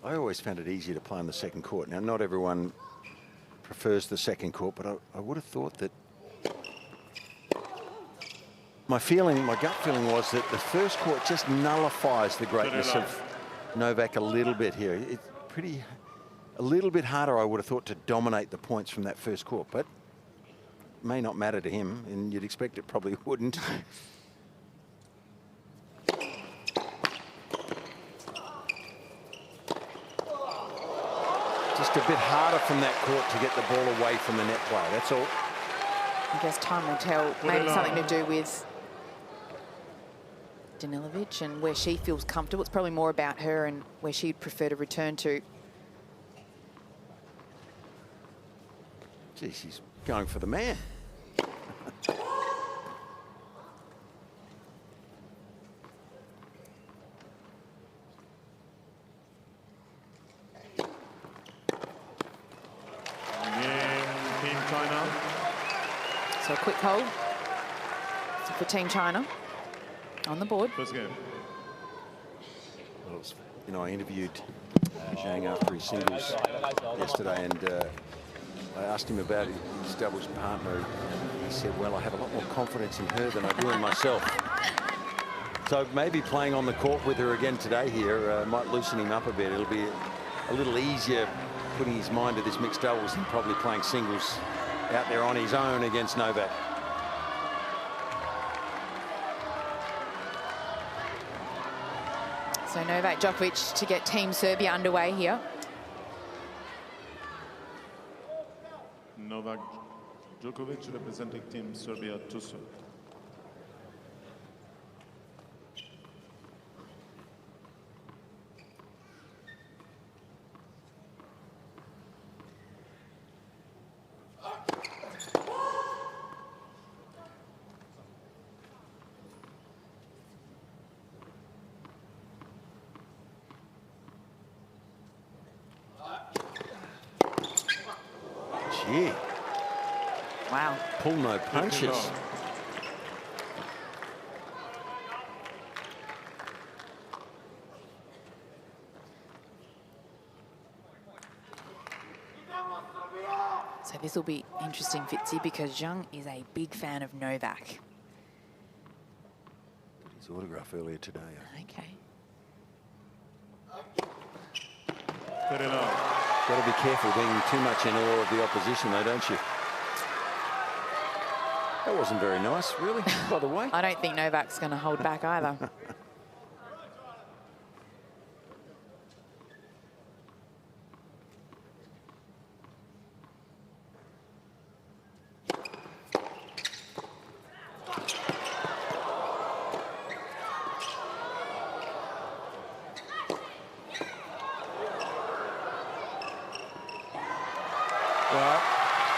I always found it easier to play on the second court. Now, not everyone prefers the second court, but I would have thought that my gut feeling was that the first court just nullifies the greatness of Novak a little bit here. It's a little bit harder, I would have thought, to dominate the points from that first court, but it may not matter to him, and you'd expect it probably wouldn't. Just a bit harder from that court to get the ball away from the net play, that's all. I guess time will tell. Maybe something to do with Danilovic and where she feels comfortable. It's probably more about her and where she'd prefer to return to. Gee, she's going for the man. So a quick hold for Team China on the board. First game. Well, you know, I interviewed Zheng after his singles yesterday, and I asked him about his doubles partner. He said, well, I have a lot more confidence in her than I do in myself. So maybe playing on the court with her again today here might loosen him up a bit. It'll be a little easier putting his mind to this mixed doubles than probably playing singles out there on his own against Novak. So Novak Djokovic to get Team Serbia underway here. Novak Djokovic representing Team Serbia to serve. Gee. Wow. Pull no punches. So this will be interesting, Fitzy, because Zheng is a big fan of Novak. His autograph earlier today. Okay. Very low. Got to be careful being too much in awe of the opposition, though, don't you? That wasn't very nice, really, by the way. I don't think Novak's going to hold back either.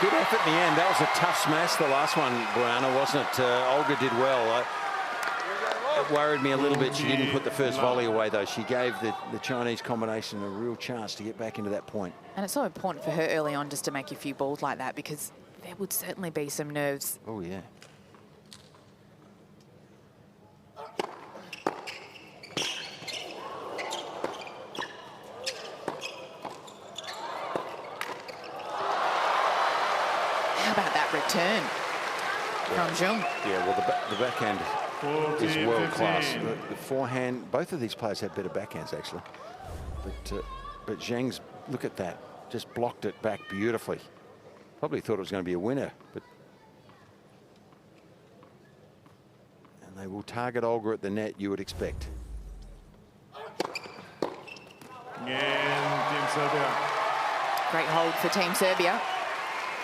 Good effort in the end. That was a tough smash, the last one, Brianna, wasn't it? Olga did well. It worried me a little bit. She didn't put the first volley away, though. She gave the Chinese combination a real chance to get back into that point. And it's so important for her early on just to make a few balls like that, because there would certainly be some nerves. Oh, yeah. Return from Zheng. Yeah, well, the backhand is world class. The forehand, both of these players have better backhands, actually. But Zheng's, look at that, just blocked it back beautifully. Probably thought it was going to be a winner, but. And they will target Olga at the net, you would expect. And Team Serbia. Great hold for Team Serbia.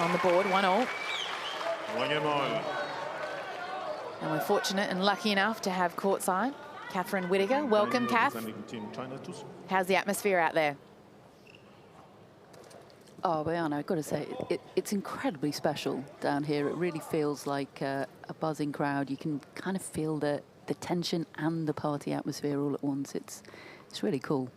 On the board, 1-1. And we're fortunate and lucky enough to have courtside Catherine Whittaker. Welcome, Kath. How's the atmosphere out there? Oh, Brianna, I've got to say, it's incredibly special down here. It really feels like a buzzing crowd. You can kind of feel the tension and the party atmosphere all at once. It's really cool.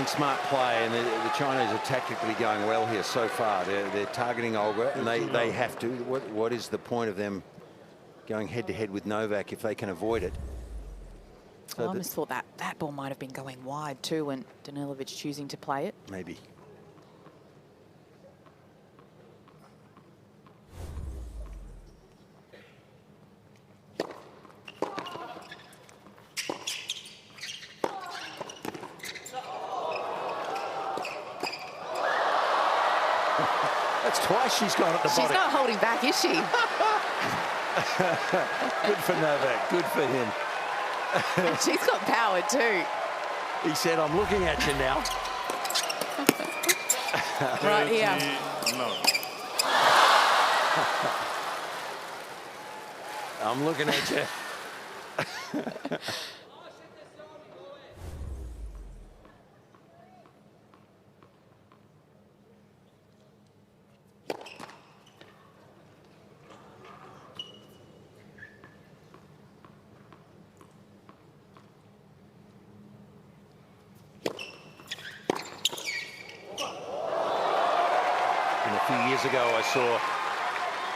smart play, and the Chinese are tactically going well here so far. They're targeting Olga, and they have to. What is the point of them going head-to-head with Novak if they can avoid it? So I almost thought that ball might have been going wide too, and Danilovic choosing to play it. Maybe. That's twice she's gone at the body. She's not holding back, is she? Good for Novak. Good for him. She's got power too. He said, "I'm looking at you now." Right here. I'm looking at you. A few years ago, I saw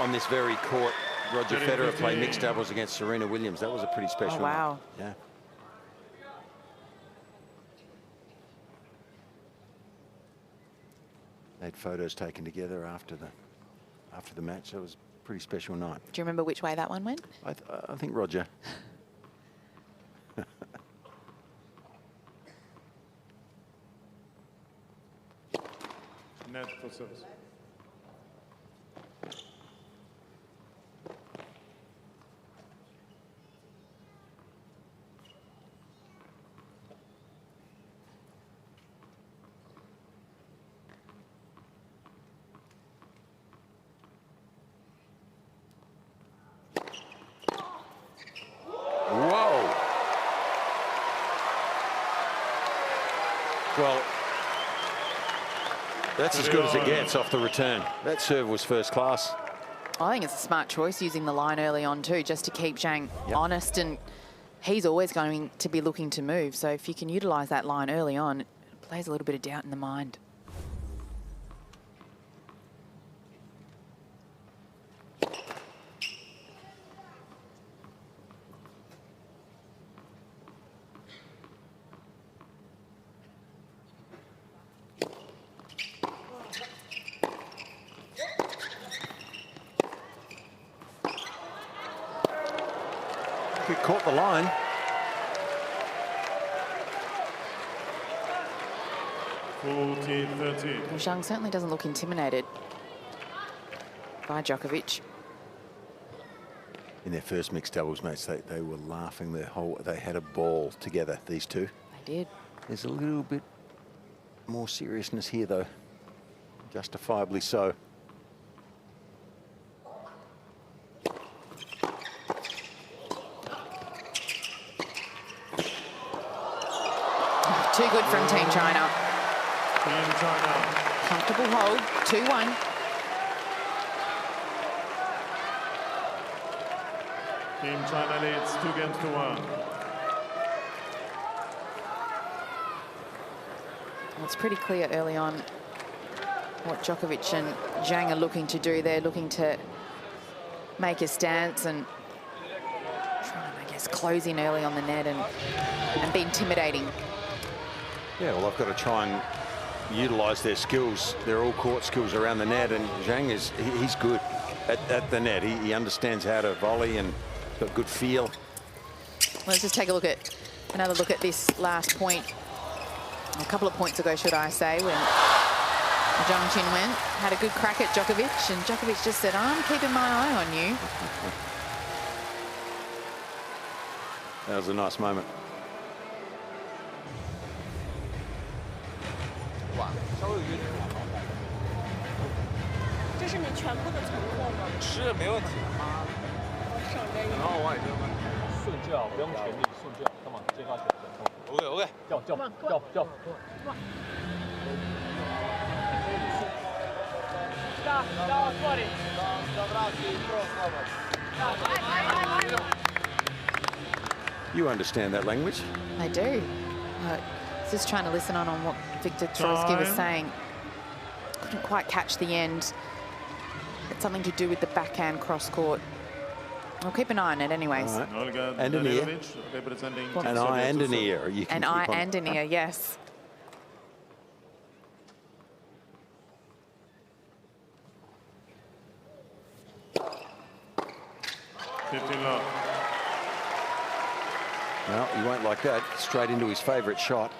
on this very court Roger Federer play mixed doubles against Serena Williams. That was a pretty special Oh, wow. one. Yeah. They had photos taken together after the match. So it was a pretty special night. Do you remember which way that one went? I think Roger. Net for service. Whoa. Well, that's as good as it gets off the return. That serve was first class. I think it's a smart choice using the line early on too, just to keep Zhang honest, and he's always going to be looking to move. So if you can utilise that line early on, it plays a little bit of doubt in the mind. He caught the line. Well, Zhang certainly doesn't look intimidated by Djokovic. In their first mixed doubles match, they were laughing they had a ball together, these two. They did. There's a little bit more seriousness here, though. Justifiably so. Too good from Team China. Team China. Comfortable hold, 2-1. Team China leads 2-1. Well, it's pretty clear early on what Djokovic and Zhang are looking to do. They're looking to make a stance and try and, I guess, close in early on the net and be intimidating. Yeah, well, I've got to try and utilise their skills. They're all court skills around the net, and Zhang he's good at the net. He understands how to volley and got good feel. Let's just take another look at this last point. A couple of points ago, should I say, when Qinwen had a good crack at Djokovic, and Djokovic just said, "I'm keeping my eye on you." That was a nice moment. 这是你全部的存货吗？是没问题。省着一点。然后往里面顺教，不用全力，顺教。Come on，这发球。OK OK。叫。You understand that language? I do. Just trying to listen on what Victor Trotsky was saying, couldn't quite catch the end. It's something to do with the backhand cross-court. We'll keep an eye on it anyways. All right. Olga And an ear. Danilovic representing An eye and an ear. You can An eye keep on. and an ear, yes. No, he won't like that. Straight into his favourite shot.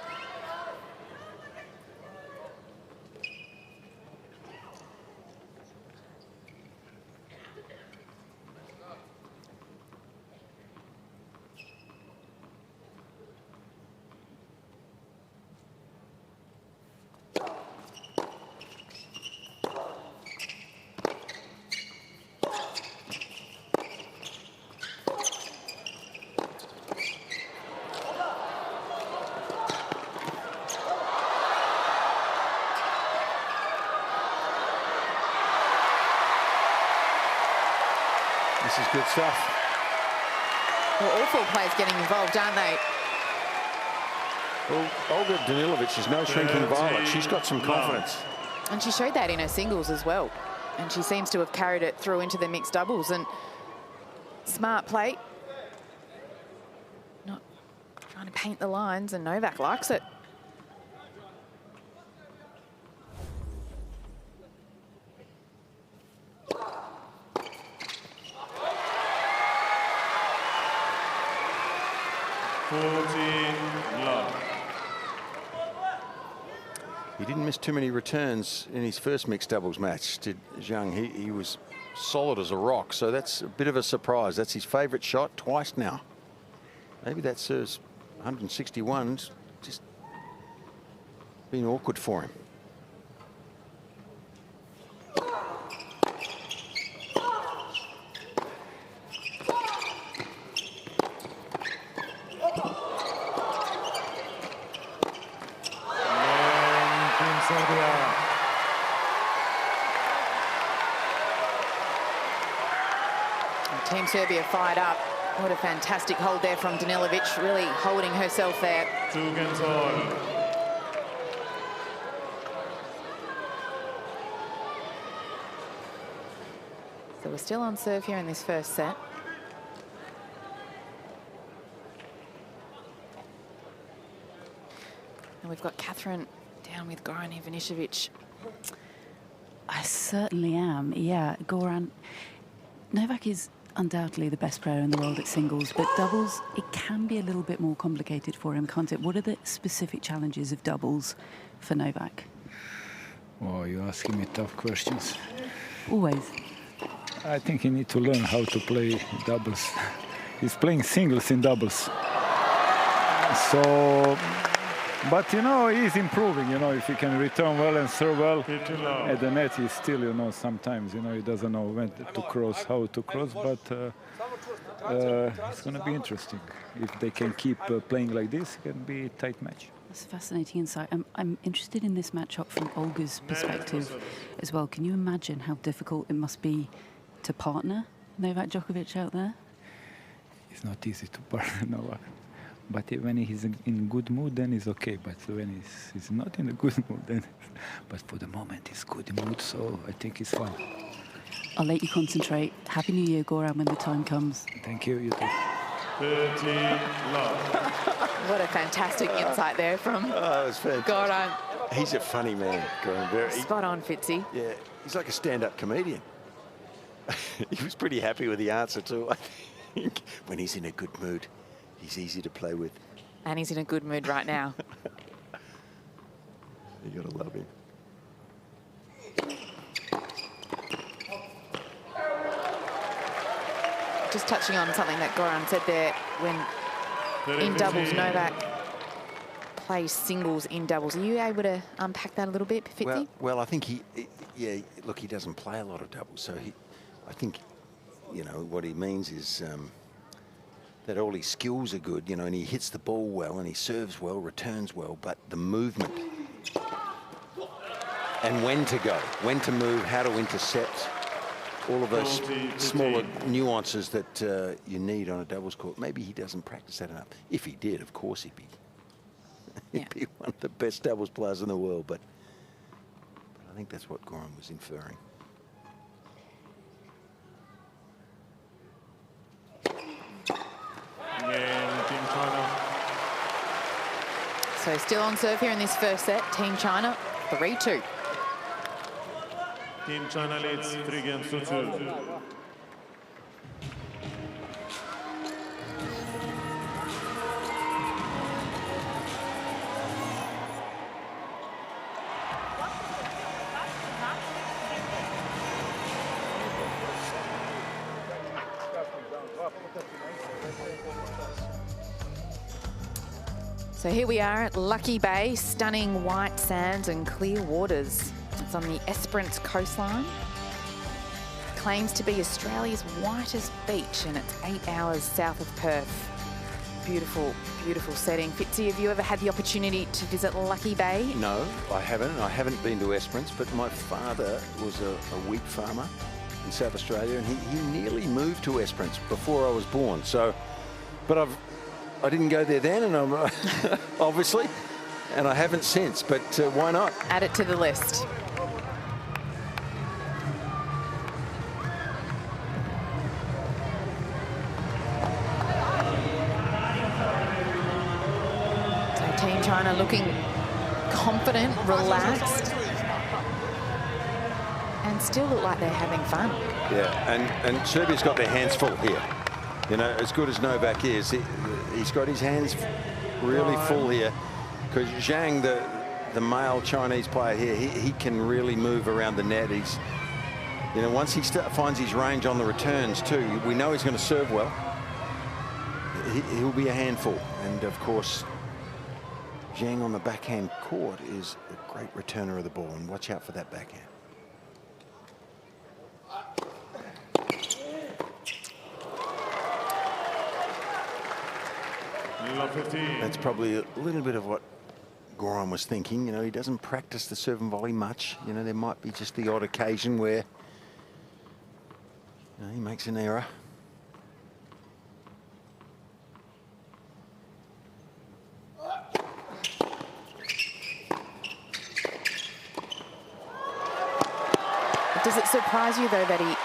This is good stuff. Well, all four players getting involved, aren't they? Well, Olga Danilovic is no shrinking violet. She's got some confidence. And she showed that in her singles as well. And she seems to have carried it through into the mixed doubles. And smart play. Not trying to paint the lines, and Novak likes it. He didn't miss too many returns in his first mixed doubles match, did Zheng? He was solid as a rock, so that's a bit of a surprise. That's his favourite shot twice now. Maybe that serves 161. Just been awkward for him. Team Serbia fired up. What a fantastic hold there from Danilovic, really holding herself there. So we're still on serve here in this first set. And we've got Catherine down with Goran Ivanisevic. I certainly am, yeah. Goran, Novak is undoubtedly the best player in the world at singles, but doubles, it can be a little bit more complicated for him, can't it? What are the specific challenges of doubles for Novak? Oh, you're asking me tough questions. Always. I think he needs to learn how to play doubles. He's playing singles in doubles. So, but, you know, he's improving, you know, if he can return well and serve well at the net, he's still, you know, sometimes, you know, he doesn't know when to cross, how to cross, but it's going to be interesting. If they can keep playing like this, it can be a tight match. That's a fascinating insight. I'm interested in this matchup from Olga's perspective as well. Can you imagine how difficult it must be to partner Novak Djokovic out there? It's not easy to partner Novak. But when he's in good mood, then it's okay. But when he's not in a good mood, then... But for the moment, he's good mood, so I think it's fine. I'll let you concentrate. Happy New Year, Goran, when the time comes. Thank you, you too. What a fantastic insight there from that was fantastic. Goran. He's a funny man, Goran. Very Spot on, Fitzy. Yeah, he's like a stand-up comedian. He was pretty happy with the answer too, I think. When he's in a good mood, he's easy to play with. And he's in a good mood right now. You gotta love him. Just touching on something that Goran said there, when in doubles, Novak plays singles in doubles. Are you able to unpack that a little bit, Fitzy? Well, I think yeah, look, he doesn't play a lot of doubles, so I think, you know, what he means is that all his skills are good, you know, and he hits the ball well and he serves well, returns well, but the movement and when to go, when to move, how to intercept, all of those smaller nuances that you need on a doubles court. Maybe he doesn't practice that enough. If he did, of course, he'd be Yeah. be one of the best doubles players in the world, but I think that's what Goran was inferring. Again, Team China. So still on serve here in this first set. Team China, 3-2. Team China leads 3 games to 2. So here we are at Lucky Bay, stunning white sands and clear waters. It's on the Esperance coastline. Claims to be Australia's whitest beach, and it's 8 hours south of Perth. Beautiful, beautiful setting. Fitzy, have you ever had the opportunity to visit Lucky Bay? No, I haven't. I haven't been to Esperance, but my father was a wheat farmer in South Australia, and he nearly moved to Esperance before I was born. So, but I didn't go there then, and I'm obviously, and I haven't since. But why not? Add it to the list. So Team China looking confident, relaxed, and still look like they're having fun. Yeah, and Serbia's got their hands full here. You know, as good as Novak is, he's got his hands really full here, because Zheng, the male Chinese player here, he can really move around the net. He's, you know, once he finds his range on the returns too, we know he's going to serve well. He'll be a handful, and of course, Zheng on the backhand court is a great returner of the ball, and watch out for that backhand. That's probably a little bit of what Goran was thinking. You know, he doesn't practice the serve and volley much. You know, there might be just the odd occasion where, you know, he makes an error. Does it surprise you, though, that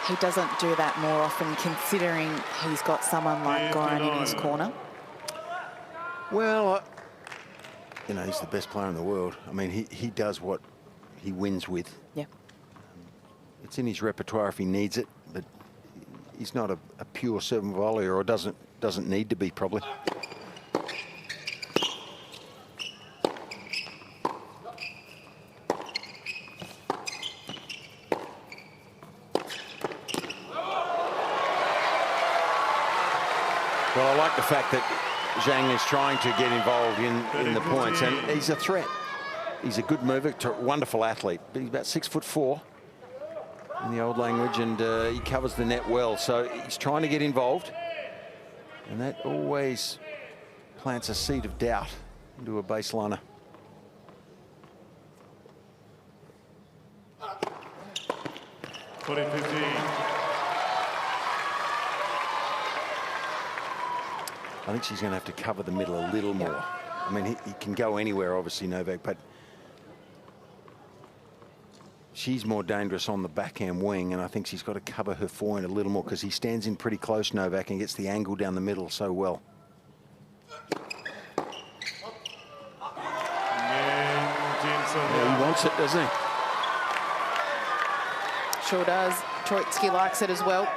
he doesn't do that more often, considering he's got someone like Goran in his corner? Well, you know, he's the best player in the world. I mean, he does what he wins with. Yeah. It's in his repertoire if he needs it, but he's not a pure serve and volley, or doesn't need to be, probably. Well, I like the fact that Zhang is trying to get involved in the points, and he's a threat. He's a good mover, wonderful athlete, but he's about 6'4" in the old language, and he covers the net well. So he's trying to get involved, and that always plants a seed of doubt into a baseliner. I think she's going to have to cover the middle a little more. I mean, he can go anywhere, obviously, Novak, but she's more dangerous on the backhand wing, and I think she's got to cover her forehand a little more, because he stands in pretty close, Novak, and gets the angle down the middle so well. Yeah, he wants it, doesn't he? Sure does. Troitsky likes it as well.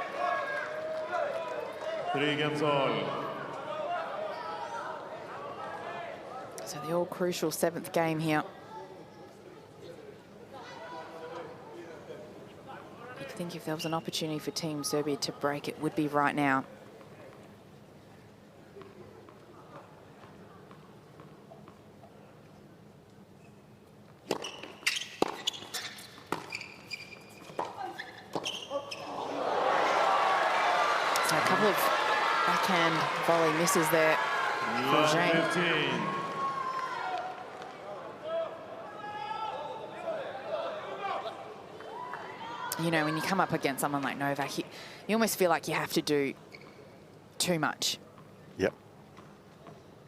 3 games all. So the all-crucial 7th game here. You'd think if there was an opportunity for Team Serbia to break, it would be right now. So a couple of backhand volley misses there for Zheng. You know, when you come up against someone like Novak, you almost feel like you have to do too much. Yep.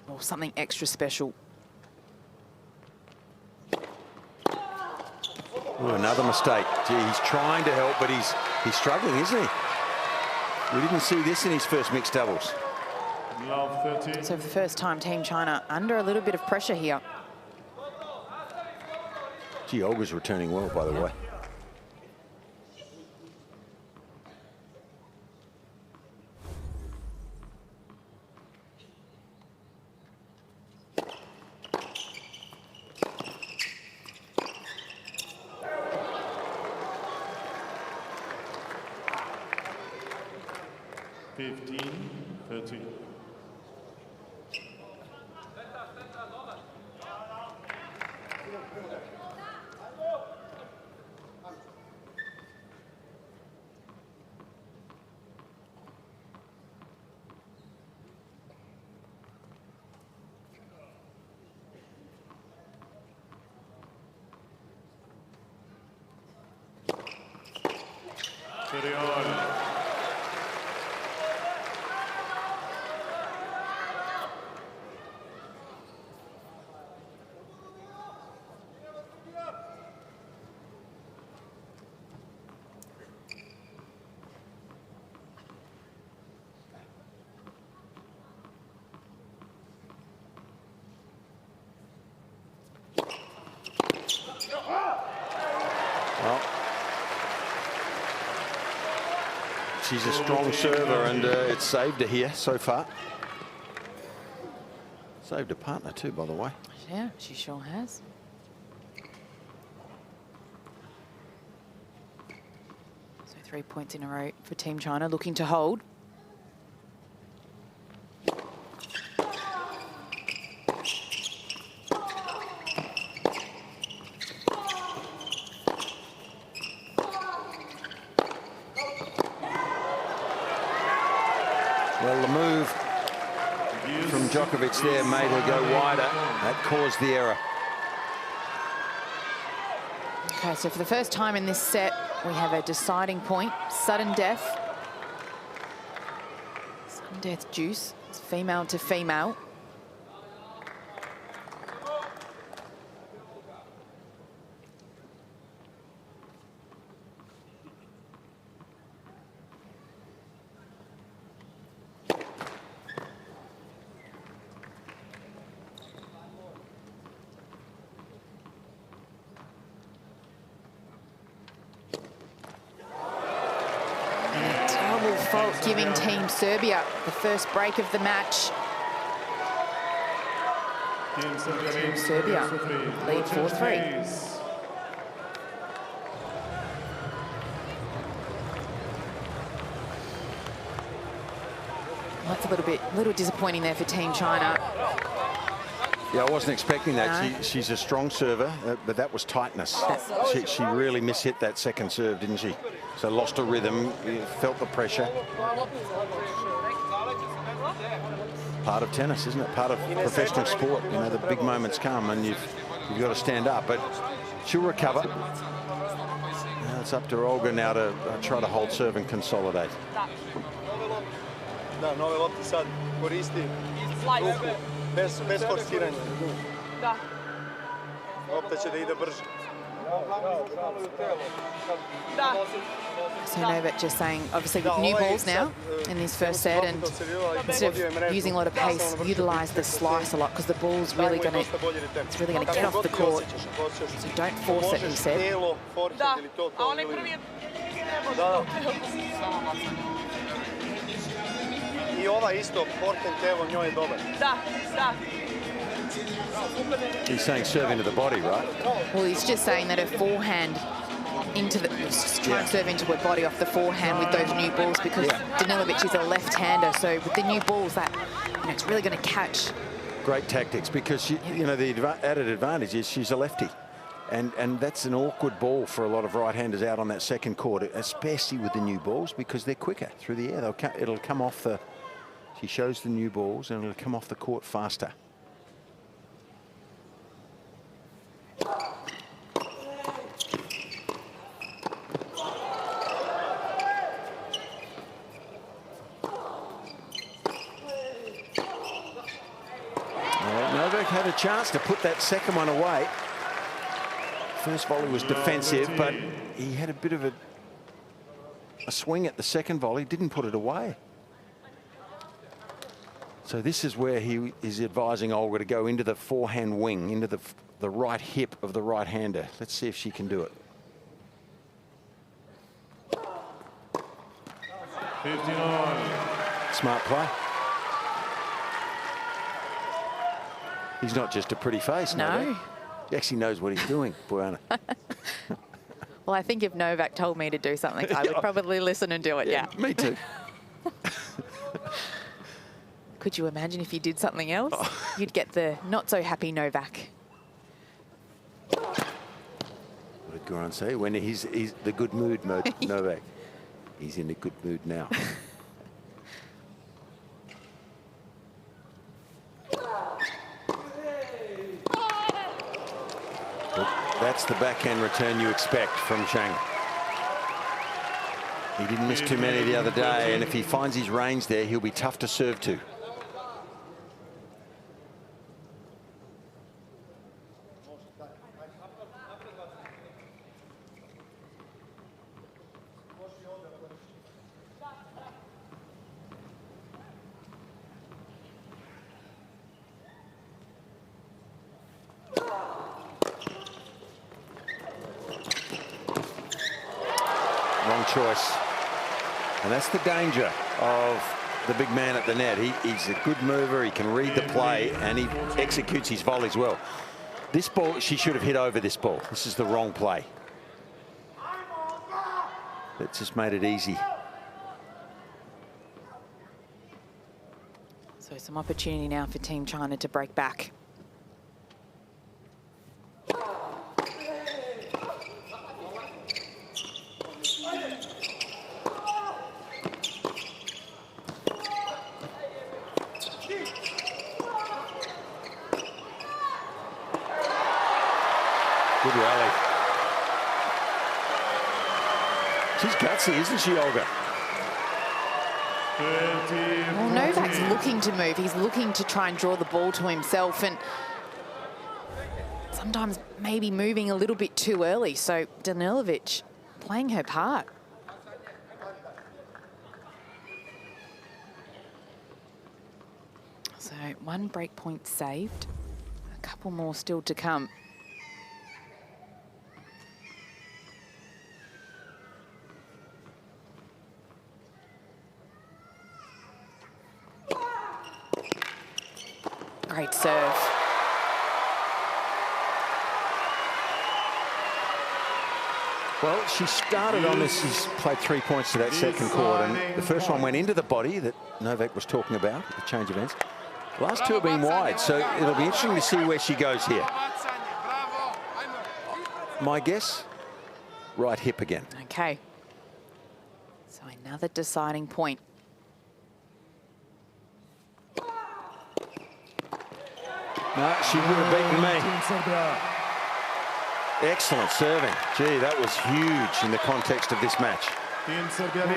or something extra special. Ooh, another mistake. Gee, he's trying to help, but he's struggling, isn't he? We didn't see this in his first mixed doubles. Love 13. So for the first time, Team China under a little bit of pressure here. Gee, Olga's returning well, by the way. She's a strong server, and it's saved her here so far. Saved her partner too, by the way. Yeah, she sure has. So 3 points in a row for Team China, looking to hold. Well, the move from Djokovic there made her go wider. That caused the error. Okay, so for the first time in this set, we have a deciding point. Sudden death. Sudden death juice. It's female to female. Fault giving Team Serbia the first break of the match. Team Serbia lead 4-3. That's a little disappointing there for Team China. Yeah, I wasn't expecting that. No. She's a strong server, but that was tightness. She really mishit that second serve, didn't she? So lost her rhythm, felt the pressure. Part of tennis, isn't it? Part of professional sport. You know, the big moments come and you've got to stand up. But she'll recover. Now it's up to Olga now to try to hold serve and consolidate. Da, nove lopte sad koristi ruku bez forsiranja. Da. Lopta će da ide brže. So Novak just saying, obviously with new balls now in this first set, and instead of using a lot of pace, utilise the slice a lot, because the ball's really going to get off the court. So don't force it, he said. I ova isto, forehand evo njoj je dobar. Da, da. He's saying serve into the body, right? Well, he's just saying that her forehand into the, try and serve into her body off the forehand with those new balls, because Danilovic is a left-hander, so with the new balls, that, you know, it's really going to catch. Great tactics, because she, you know, the added advantage is she's a lefty. And that's an awkward ball for a lot of right-handers out on that second court, especially with the new balls, because they're quicker through the air. It'll come off the... She shows the new balls and it'll come off the court faster. had a chance to put that second one away. First volley was defensive, but he had a bit of a swing at the second volley, didn't put it away. So this is where he is advising Olga to go into the forehand wing, into the right hip of the right-hander. Let's see if she can do it. 59. Smart play. He's not just a pretty face, No. He actually knows what he's doing, Bojana. Well, I think if Novak told me to do something, I would probably listen and do it, yeah. Me too. Could you imagine if you did something else? You'd get the not-so-happy Novak. What did Goran say? When he's the good mood mode, Novak. He's in a good mood now. That's the backhand return you expect from Zheng. He didn't miss too many the other day, and if he finds his range there, he'll be tough to serve to. Wrong choice. And that's the danger of the big man at the net. He's a good mover, he can read the play, and he executes his volleys well. This ball, she should have hit over this ball. This is the wrong play. It's just made it easy. So some opportunity now for Team China to break back. Good rally. She's gutsy, isn't she, Olga? Well, Novak's looking to move. He's looking to try and draw the ball to himself, and sometimes maybe moving a little bit too early. So Danilovic playing her part. So one break point saved. A couple more still to come. Great serve. Well, she started on this, she's played 3 points to that second court, and the first one went into the body that Novak was talking about, the change of ends. The last two have been wide, so it'll be interesting to see where she goes here. My guess, right hip again. Okay. So another deciding point. No, she would have beaten me. Excellent serving. Gee, that was huge in the context of this match. Well,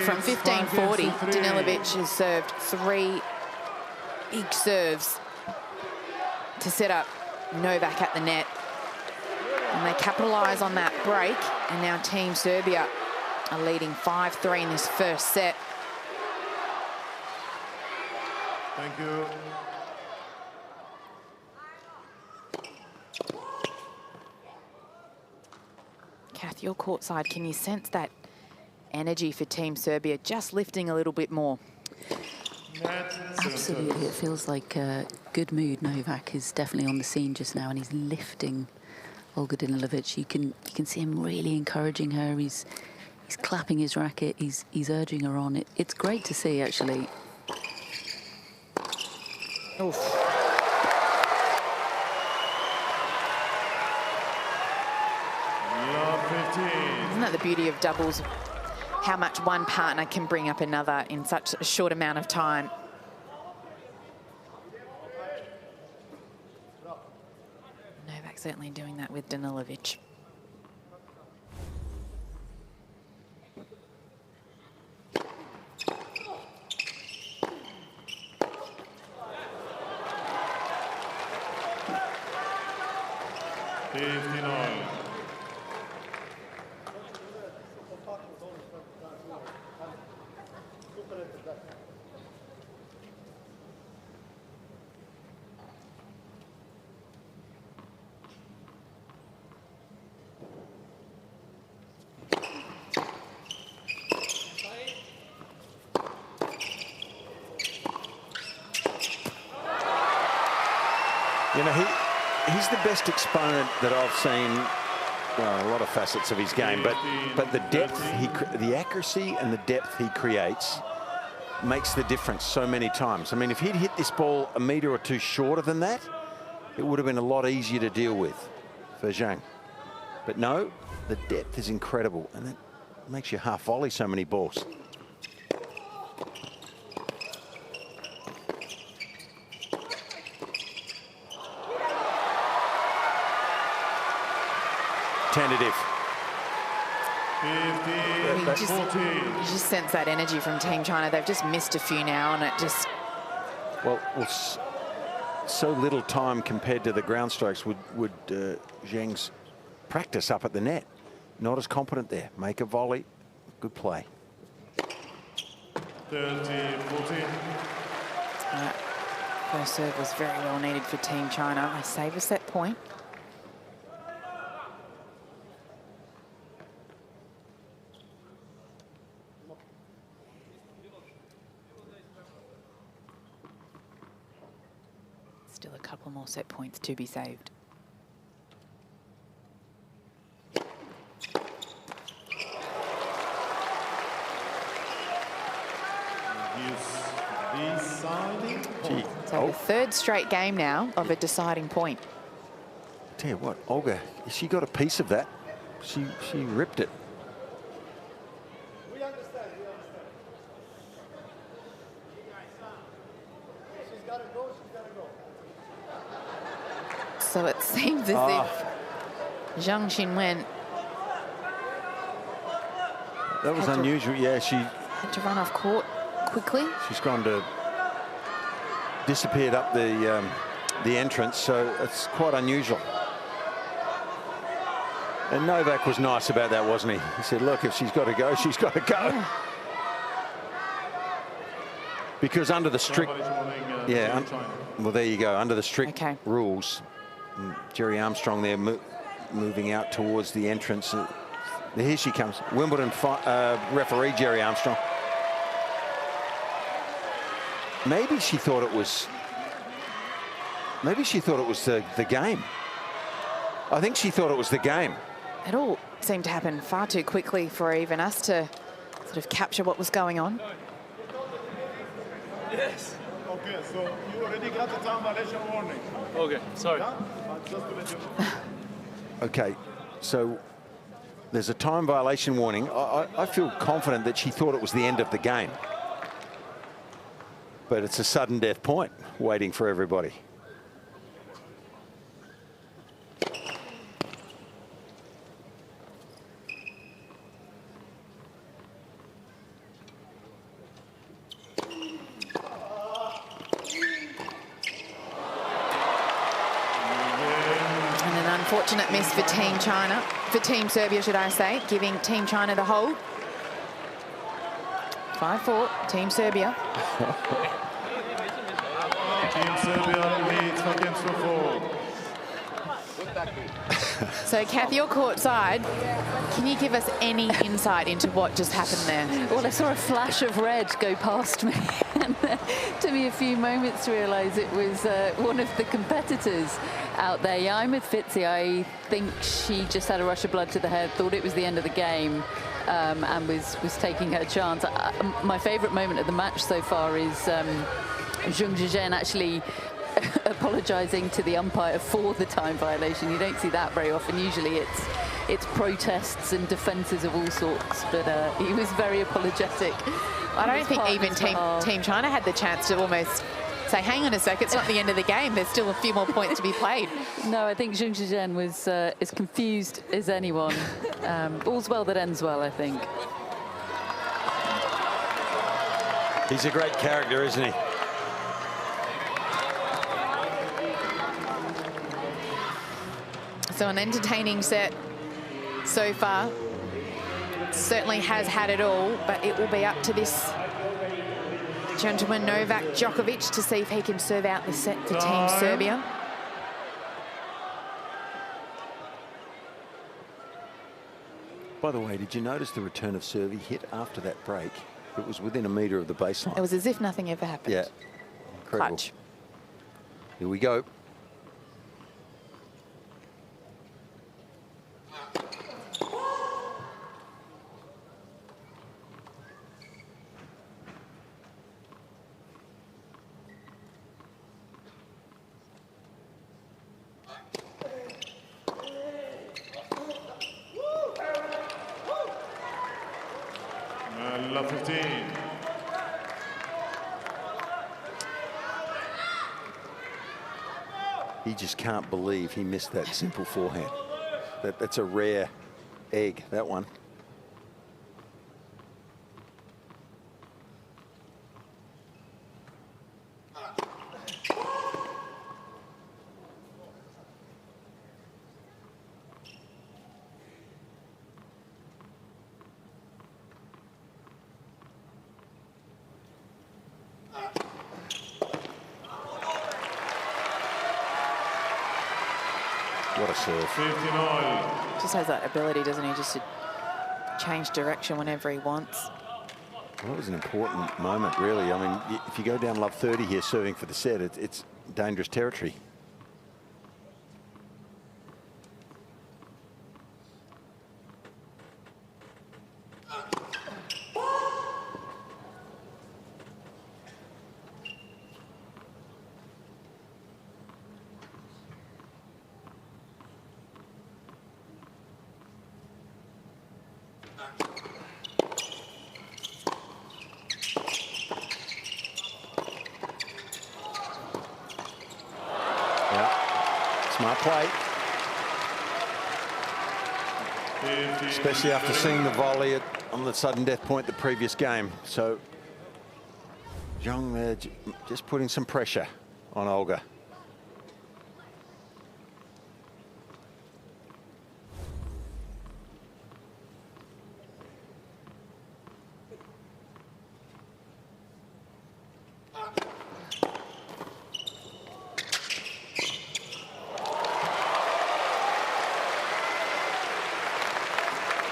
from 15-40, Danilovic has served 3 big serves to set up Novak at the net. And they capitalise on that break. And now Team Serbia are leading 5-3 in this first set. Thank you. Kath, you're courtside. Can you sense that energy for Team Serbia just lifting a little bit more? Absolutely, it feels like good mood. Novak is definitely on the scene just now, and he's lifting Olga Danilovic. You can see him really encouraging her. He's clapping his racket. He's urging her on. It's great to see, actually. Oof. Isn't that the beauty of doubles? How much one partner can bring up another in such a short amount of time. Novak certainly doing that with Danilovic. 59. You know, he's the best exponent that I've seen. Well, a lot of facets of his game, but the depth, the accuracy and the depth he creates makes the difference so many times. I mean, if he'd hit this ball a metre or two shorter than that, it would have been a lot easier to deal with for Zheng. But no, the depth is incredible, and it makes you half volley so many balls. Tentative. You just sense that energy from Team China. They've just missed a few now, and it just... Well, so little time compared to the ground strokes would Zheng's practice up at the net. Not as competent there. Make a volley. Good play. 30-14. First serve was very well needed for Team China. They save a set point. Still a couple more set points to be saved. So the third straight game now of a deciding point. Tell you what, Olga, she got a piece of that. She ripped it. We understand, we understand. She's got to go, she's got to go. So it seems as if Zhang Qinwen that was unusual. Yeah, she had to run off court quickly. She's gone to disappeared up the entrance, so it's quite unusual. And Novak was nice about that, wasn't he? He said, look, if she's got to go, she's got to go. Because under the strict... Yeah, well, there you go. Under the strict rules, Jerry Armstrong there moving out towards the entrance. Here she comes. Wimbledon referee Jerry Armstrong. Maybe she thought it was... Maybe she thought it was the game. I think she thought it was the game. It all seemed to happen far too quickly for even us to sort of capture what was going on. Yes. Okay, so you already got the time violation warning. Okay, sorry. Yeah? Just to let you know. Okay, so there's a time violation warning. I feel confident that she thought it was the end of the game. But it's a sudden death point waiting for everybody. Unfortunate miss for Team China, for Team Serbia, should I say, giving Team China the hold. 5-4, Team Serbia. Team Serbia leads against the four. So, Kath, you're courtside. Can you give us any insight into what just happened there? Well, I saw a flash of red go past me, and it took me a few moments to realise it was one of the competitors out there. Yeah, I'm with Fitzy. I think she just had a rush of blood to the head, thought it was the end of the game, and was taking her chance. My favourite moment of the match so far is Zhizhen actually apologising to the umpire for the time violation. You don't see that very often. Usually it's protests and defences of all sorts, but he was very apologetic. I don't think even Team China had the chance to almost say, hang on a sec, it's not the end of the game. There's still a few more points to be played. No, I think Zhizhen was as confused as anyone. All's well that ends well, I think. He's a great character, isn't he? So an entertaining set so far. Certainly has had it all, but it will be up to this gentleman, Novak Djokovic, to see if he can serve out the set for Team Serbia. By the way, did you notice the return of serve he hit after that break? It was within a metre of the baseline. It was as if nothing ever happened. Yeah, incredible. Clutch. Here we go. Love 15. He just can't believe he missed that simple forehand. That's a rare egg, that one. What a serve. 59. Just has that ability, doesn't he, just to change direction whenever he wants. Well, it was an important moment, really. I mean, if you go down love 30 here serving for the set, it's dangerous territory. Smart play. Especially after seeing the volley on the sudden death point the previous game. So Zheng there just putting some pressure on Olga.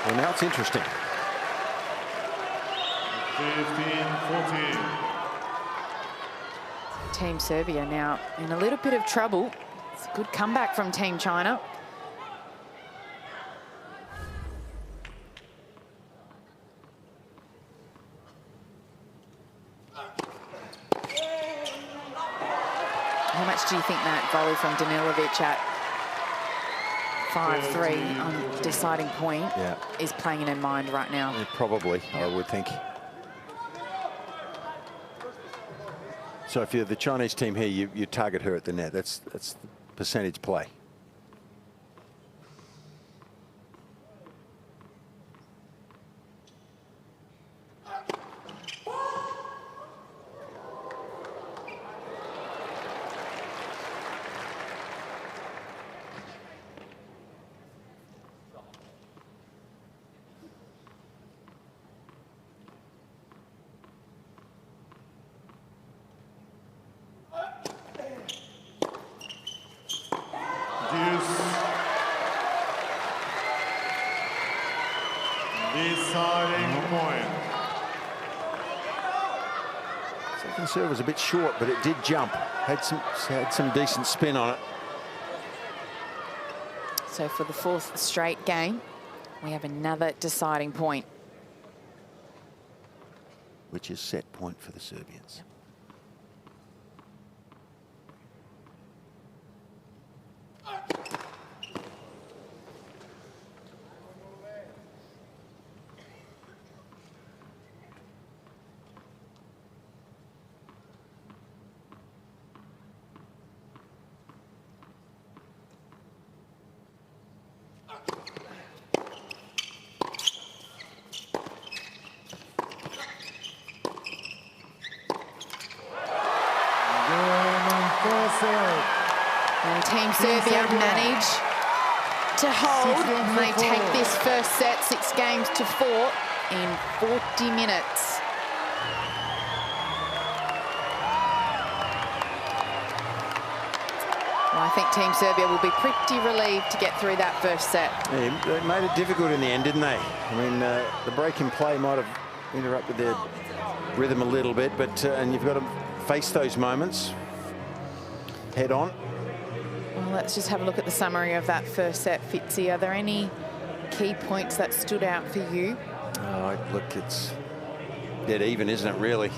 Well, now it's interesting. 15-14. Team Serbia now in a little bit of trouble. It's a good comeback from Team China. How much do you think that volley from Danilovic at 5-3 on deciding point is playing in her mind right now? Yeah, probably, I would think. So if you're the Chinese team here, you target her at the net. That's the percentage play. Deciding point. Second serve was a bit short, but it did jump. Had some decent spin on it. So for the fourth straight game, we have another deciding point. Which is set point for the Serbians. And Team Serbia manage to hold. And they take this first set 6-4 in 40 minutes. Well, I think Team Serbia will be pretty relieved to get through that first set. Yeah, they made it difficult in the end, didn't they? I mean, the break in play might have interrupted their rhythm a little bit, but and you've got to face those moments head on. Well, let's just have a look at the summary of that first set, Fitzy. Are there any key points that stood out for you? Oh, look, it's dead even, isn't it, really?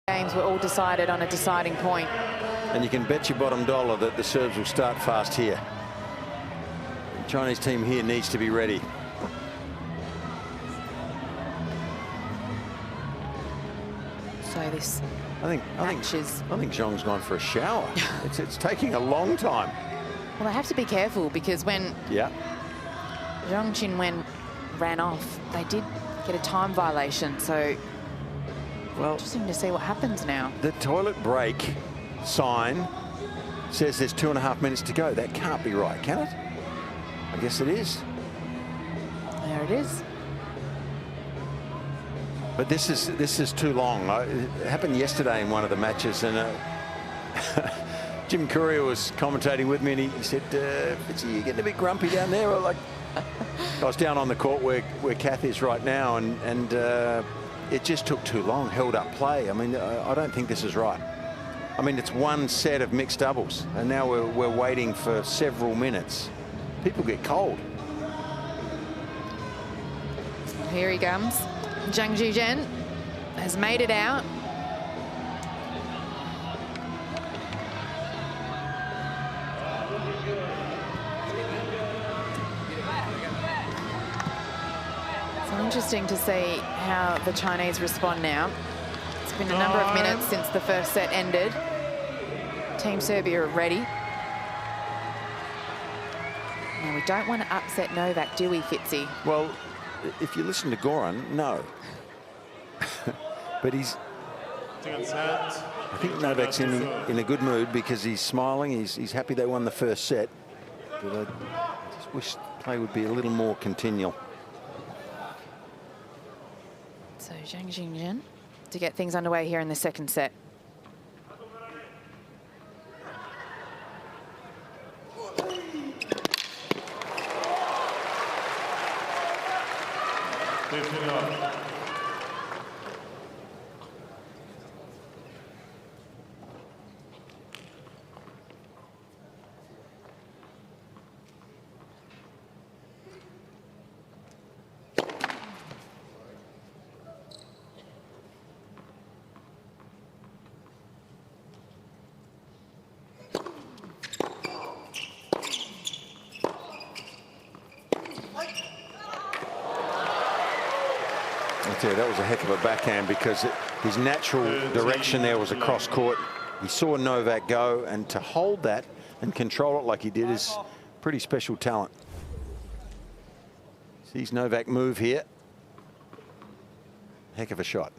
Games were all decided on a deciding point. And you can bet your bottom dollar that the Serbs will start fast here. The Chinese team here needs to be ready. So this I think Zheng's gone for a shower. it's taking a long time. Well, they have to be careful because when Yeah. Zheng Qinwen ran off, they did get a time violation. So Well, interesting to see what happens now. the toilet break sign says there's 2.5 minutes to go. That can't be right, can it? I guess it is. There it is. But this is too long. It happened yesterday in one of the matches, and Jim Courier was commentating with me, and he said, "Fitzy, you're getting a bit grumpy down there." Or like, I was down on the court where Kath is right now, and it just took too long. Held up play. I mean, I don't think this is right. I mean, it's one set of mixed doubles, and now we're waiting for several minutes. People get cold. Here he comes. Zhang Zhizhen has made it out. So interesting to see how the Chinese respond now. It's been a number of minutes since the first set ended. Team Serbia are ready. don't want to upset Novak, do we, Fitzy? Well, if you listen to Goran, no. But he's... I think Novak's in a good mood because he's smiling. He's happy they won the first set. But I just wish play would be a little more continual. So Zheng to get things underway here in the second set. Yeah, that was a heck of a backhand because his natural direction there was across court. He saw Novak go, and to hold that and control it like he did is pretty special talent. Sees Novak move here. Heck of a shot.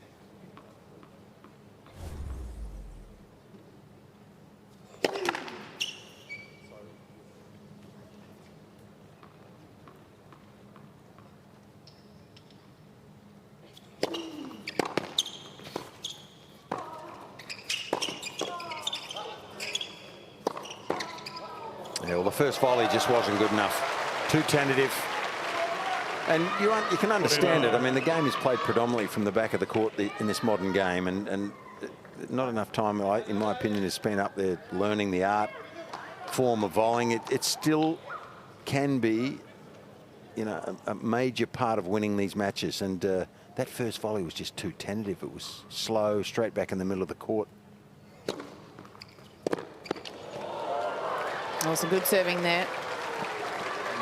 Yeah, well, the first volley just wasn't good enough. Too tentative. And you can understand it. I mean, the game is played predominantly from the back of the court in this modern game, and not enough time, in my opinion, is spent up there learning the art form of volleying. It still can be, you know, a major part of winning these matches. And that first volley was just too tentative. It was slow, straight back in the middle of the court. Oh, some good serving there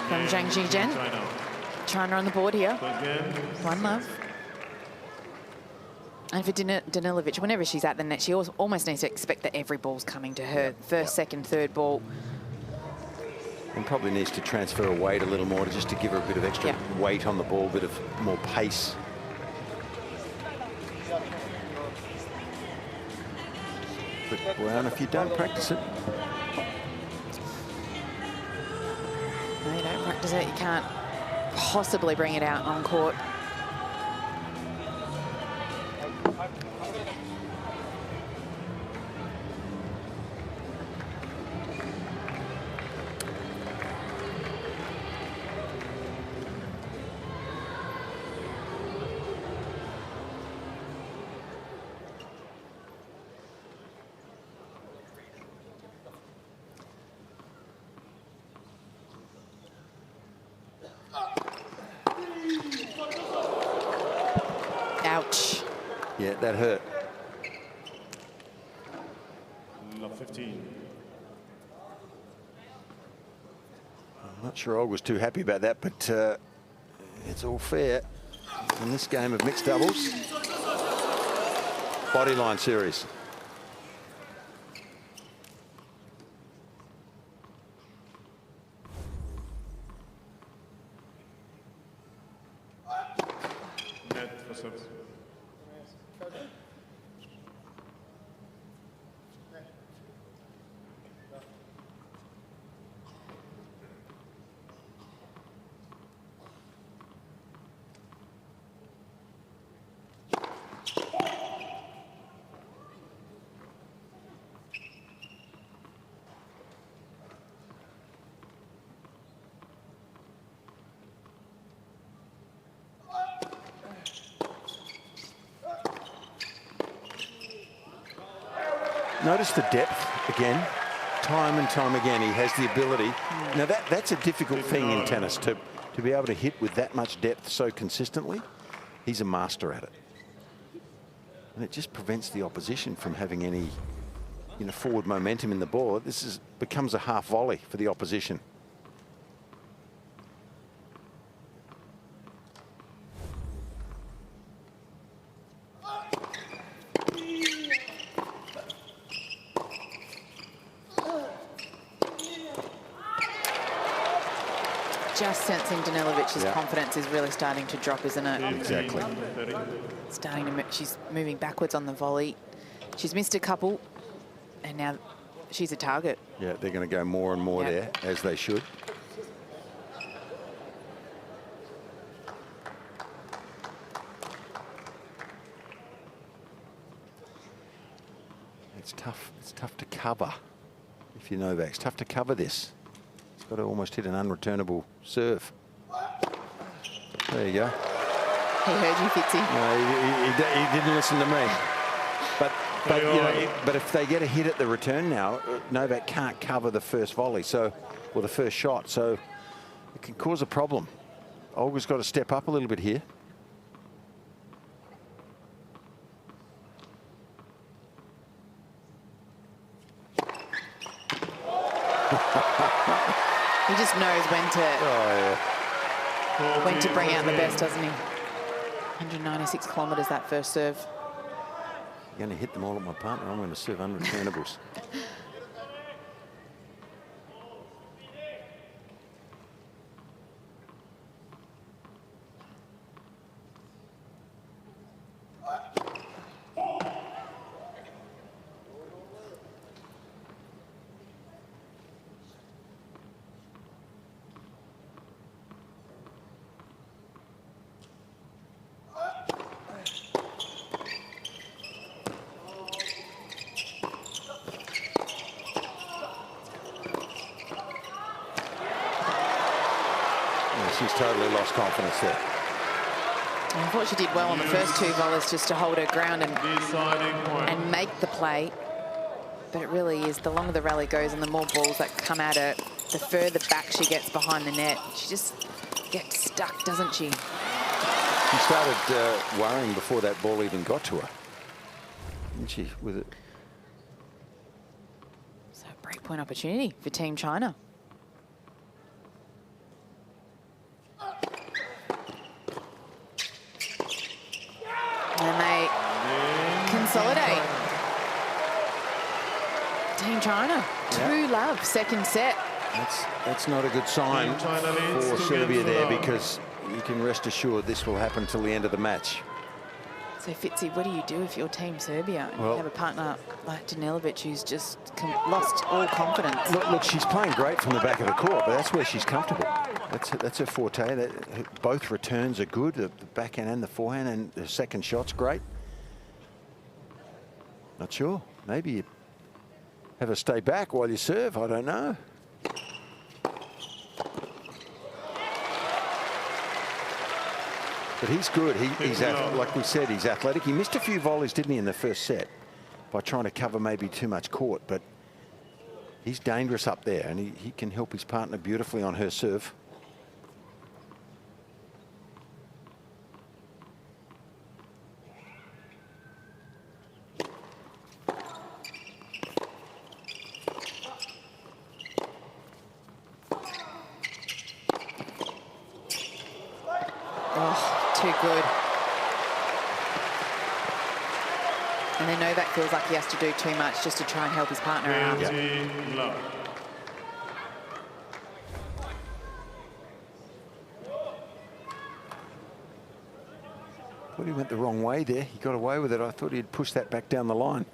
from Zhizhen. China on the board here. 1-love. And for Danilovic, whenever she's at the net, she almost needs to expect that every ball's coming to her. First, second, third ball. And probably needs to transfer her weight a little more just to give her a bit of extra weight on the ball, a bit of more pace. But Brown, if you don't practice it, no, you don't practice it, you can't possibly bring it out on court. Ouch. Yeah, that hurt. Love 15. I'm not sure Olga was too happy about that, but it's all fair in this game of mixed doubles. Bodyline series. Net for service. Notice the depth again, time and time again. He has the ability. Now that's a difficult thing in tennis, to be able to hit with that much depth so consistently. He's a master at it, and it just prevents the opposition from having any, you know, forward momentum in the ball. This becomes a half volley for the opposition. just sensing Danilovic's confidence is really starting to drop, isn't it? Exactly. She's moving backwards on the volley. She's missed a couple, and now she's a target. Yeah, they're going to go more and more there, as they should. It's tough. It's tough to cover. If you're Novak, it's tough to cover this. It's got to almost hit an unreturnable serve. There you go. He heard you, Fitzy. No, he didn't listen to me. But you know, but if they get a hit at the return now, Novak can't cover the first volley, or the first shot, so it can cause a problem. Olga's got to step up a little bit here. He just knows when to bring out the best, doesn't he? 196 kilometres that first serve. You're going to hit them all at my partner. I'm going to serve unreturnables. She's totally lost confidence there. I thought she did well on the first two volleys just to hold her ground and make the play. But it really is, the longer the rally goes and the more balls that come at her, the further back she gets behind the net. She just gets stuck, doesn't she? She started worrying before that ball even got to her, didn't she, with it? So break point opportunity for Team China. And they consolidate. Team China, 2-love, second set. That's not a good sign for Serbia there, because you can rest assured this will happen till the end of the match. So Fitzy, what do you do if you're Team Serbia and you have a partner like Danilovic who's just lost all confidence? Look, she's playing great from the back of the court, but that's where she's comfortable. That's her forte. Both returns are good, the backhand and the forehand, and the second shot's great. Not sure. Maybe you have her stay back while you serve. I don't know. But he's good. He's like we said, he's athletic. He missed a few volleys, didn't he, in the first set by trying to cover maybe too much court. But he's dangerous up there, and he can help his partner beautifully on her serve. Too good. And then Novak feels like he has to do too much just to try and help his partner out. Yeah. Thought he went the wrong way there. He got away with it. I thought he'd push that back down the line.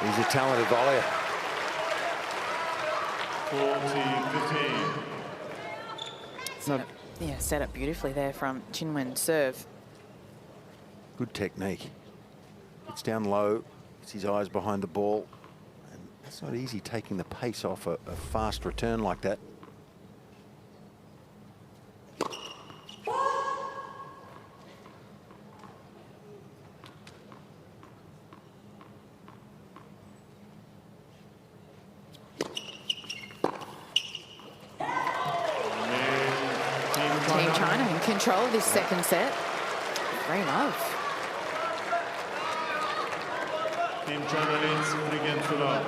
He's a talented volleyer. 40-15. Set up beautifully there from Qinwen serve. Good technique. It's down low. Gets his eyes behind the ball. And it's not easy taking the pace off a fast return like that. Team China in control of this second set. 3-love. Team China leads 3 games to love.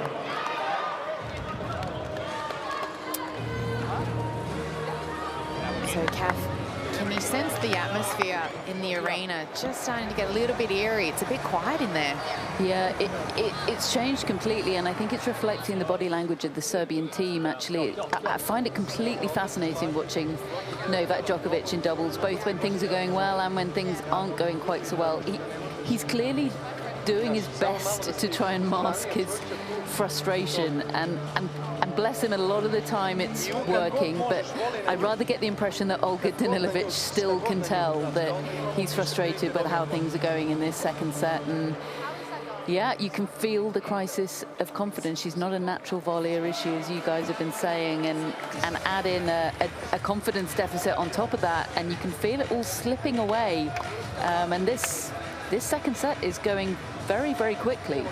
So, Kath, can you sense the atmosphere in the arena just starting to get a little bit eerie? It's a bit quiet in there. Yeah, it's changed completely, and I think it's reflecting the body language of the Serbian team, actually. I find it completely fascinating watching Novak Djokovic in doubles, both when things are going well and when things aren't going quite so well. He's clearly doing his best to try and mask his frustration, and bless him, a lot of the time it's working, but I rather get the impression that Olga Danilovic still can tell that he's frustrated with how things are going in this second set. And yeah, you can feel the crisis of confidence. She's not a natural volleyer, is she, as you guys have been saying, and add in a confidence deficit on top of that, and you can feel it all slipping away. And this second set is going very, very quickly.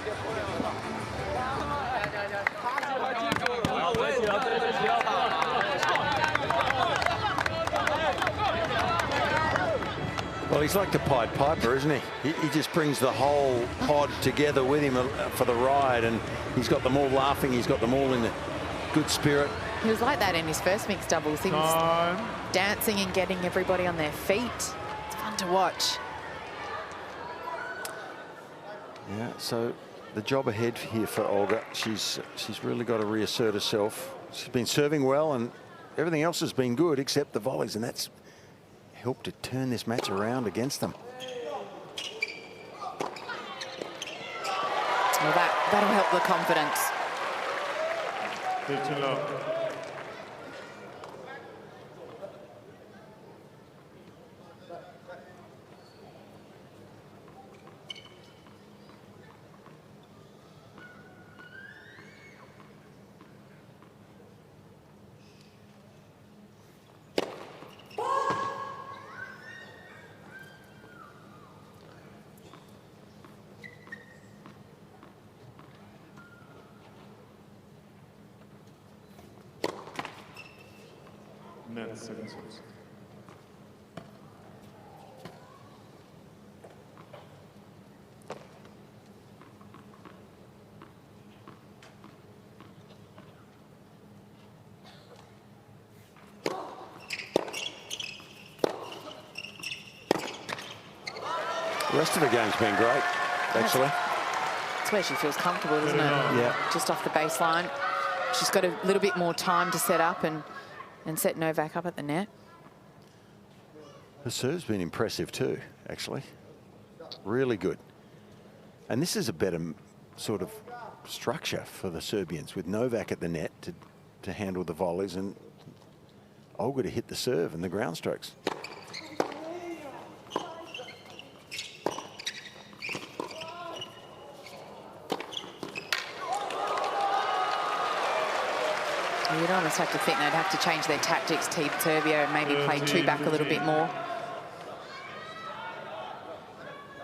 Well, he's like the Pied Piper, isn't he? He just brings the whole pod together with him for the ride, and he's got them all laughing. He's got them all in a good spirit. He was like that in his first mixed doubles. He was dancing and getting everybody on their feet. It's fun to watch. Yeah, so the job ahead here for Olga. She's really got to reassert herself. She's been serving well, and everything else has been good except the volleys, and that's helped to turn this match around against them. Well, that'll help the confidence. Net 7-6. The rest of the game's been great, actually. That's where she feels comfortable, isn't it? Yeah. Just off the baseline. She's got a little bit more time to set up and set Novak up at the net. The serve's been impressive too, actually. Really good. And this is a better sort of structure for the Serbians, with Novak at the net to handle the volleys and Olga to hit the serve and the ground strokes. You'd almost have to think they'd have to change their tactics, Team Serbia, and maybe play 2 back a little bit more.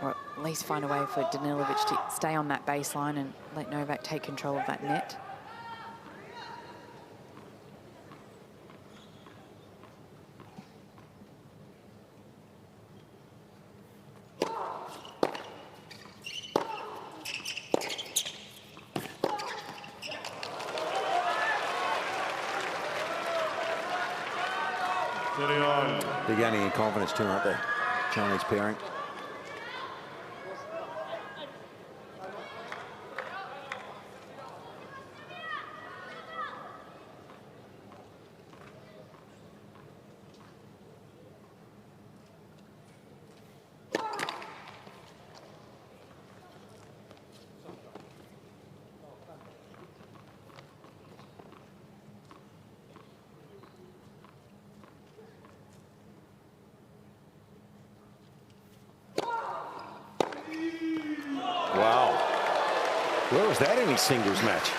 Or at least find a way for Danilovic to stay on that baseline and let Novak take control of that net. They're gaining in confidence too, aren't they? Chinese pairing. Where was that in his singles match?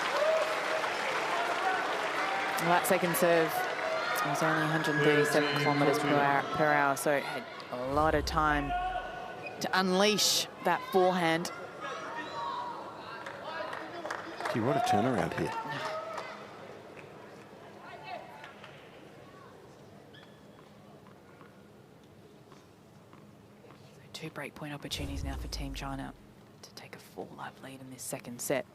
Well, that second serve was only 137 kilometres per hour, so it had a lot of time to unleash that forehand. Gee, what a turnaround here. So 2 breakpoint opportunities now for Team China to take a 4-love lead in this second set.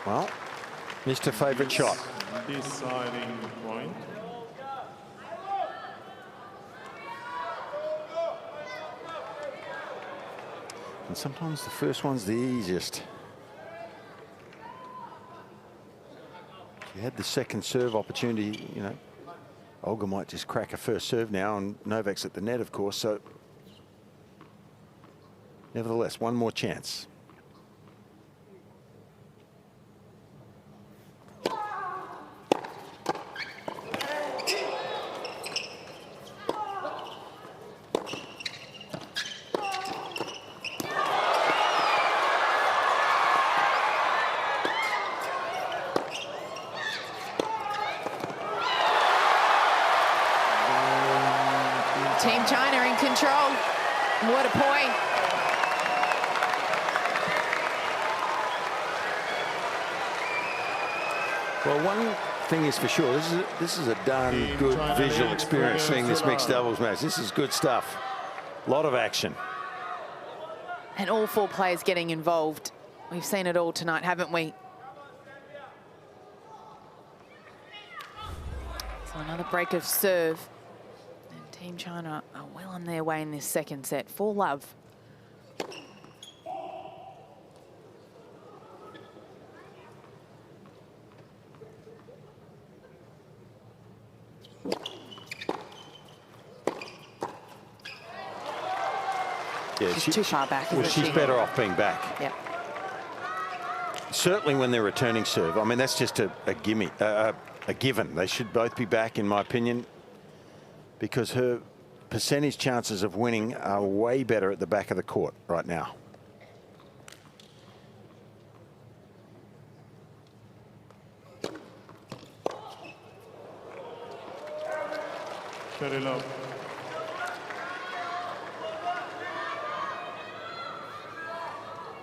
Well, missed her favourite shot. Deciding point. And sometimes the first one's the easiest. She had the second serve opportunity, you know. Olga might just crack a first serve now, and Novak's at the net, of course, so nevertheless, one more chance. Team China in control. What a point. Well, one thing is for sure, this is a darn good visual experience seeing this mixed doubles match. This is good stuff. A lot of action. And all 4 players getting involved. We've seen it all tonight, haven't we? So another break of serve. And Team China are well on their way in this second set. 4-love. Yeah, she's too far back. Well, she's better off being back. Yep. Certainly when they're returning serve. I mean, that's just a gimme, a given. They should both be back, in my opinion, because her percentage chances of winning are way better at the back of the court right now. Very low.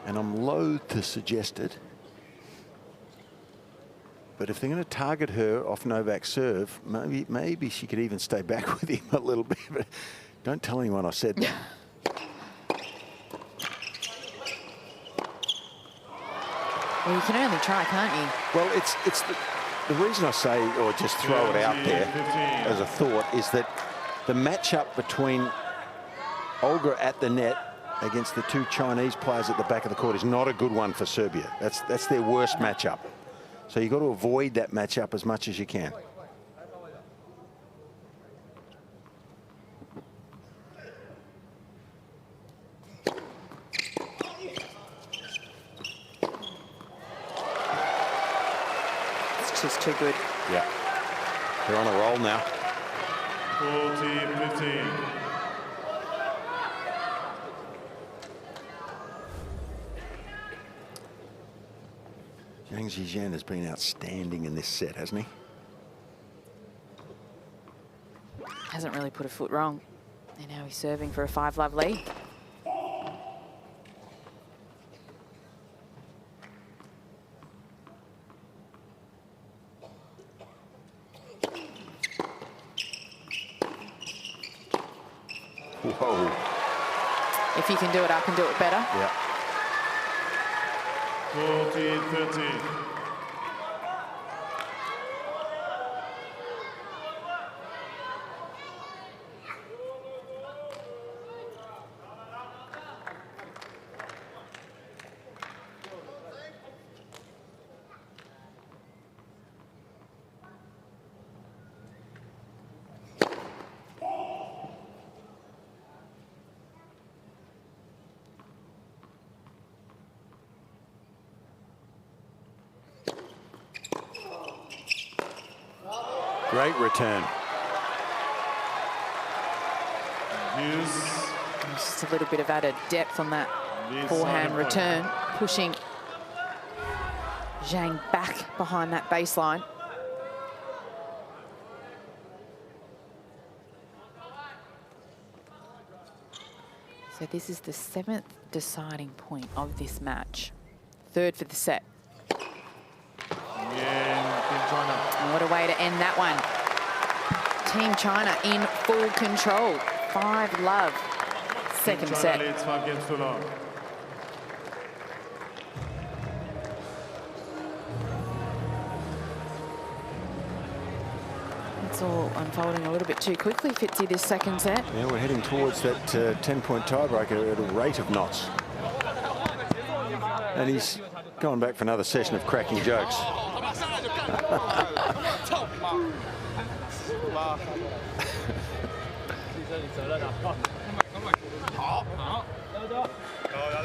And I'm loath to suggest it, but if they're going to target her off Novak's serve, maybe she could even stay back with him a little bit. But don't tell anyone I said that. Well, you can only try, can't you? Well, it's the reason I say, or just throw it out there as a thought, is that the matchup between Olga at the net against the 2 Chinese players at the back of the court is not a good one for Serbia. That's their worst matchup. So you've got to avoid that matchup as much as you can. It's just too good. Yeah. They're on a roll now. 14-15. Zhizhen has been outstanding in this set, hasn't he? Hasn't really put a foot wrong. And now he's serving for a 5-love lead. Whoa. If you can do it, I can do it better. Yeah. 14-13. Great return. Just a little bit of added depth on that forehand return, pushing Zhang back behind that baseline. So this is the 7th deciding point of this match. 3rd for the set. And what a way to end that one. Team China in full control. 5-love. Second set. It's all unfolding a little bit too quickly, Fitzy, this second set. Yeah, we're heading towards that 10-point tiebreaker at a rate of knots. And he's gone back for another session of cracking jokes.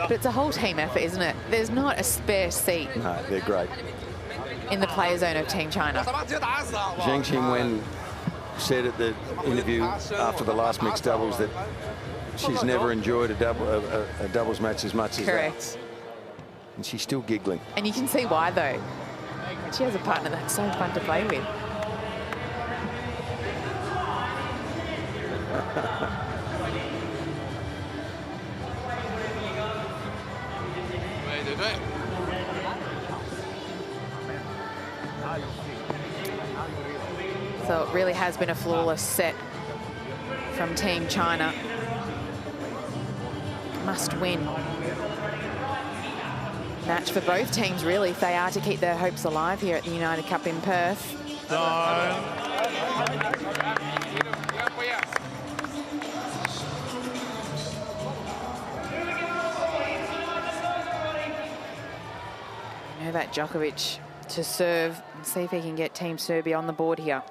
But it's a whole team effort, isn't it? There's not a spare seat. No, they're great. In the player zone of Team China. Zheng Qinwen said at the interview after the last mixed doubles that she's never enjoyed a doubles match as much as that. Correct. And she's still giggling. And you can see why, though. She has a partner that's so fun to play with. So it really has been a flawless set from Team China. Must win match for both teams, really, if they are to keep their hopes alive here at the United Cup in Perth. Novak Djokovic to serve and see if he can get Team Serbia on the board here.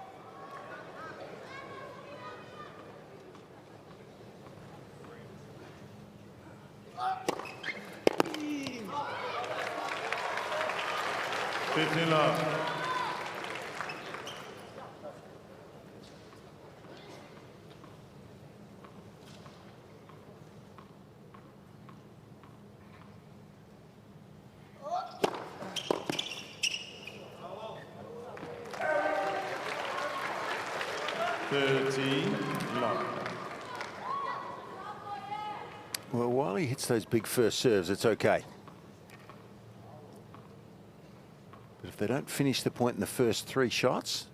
Well, while he hits those big first serves, it's okay. But if they don't finish the point in the first 3 shots,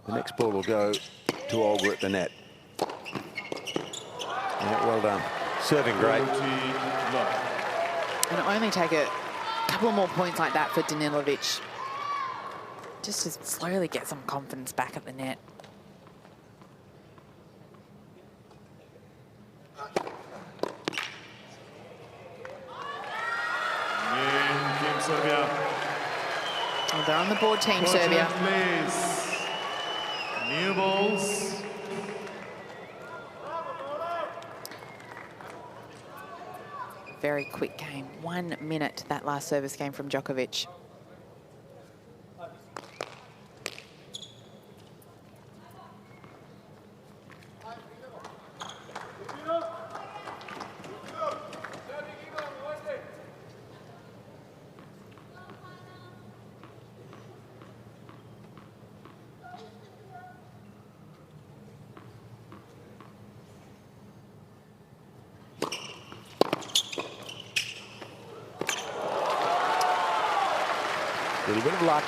the next ball will go to Olga at the net. Yeah, well done. Serving great. And it'll only take a couple more points like that for Danilovic. Just to slowly get some confidence back at the net. Well, they're on the board, Team Serbia. New balls. Very quick game. 1 minute, that last service game from Djokovic. A little bit of luck.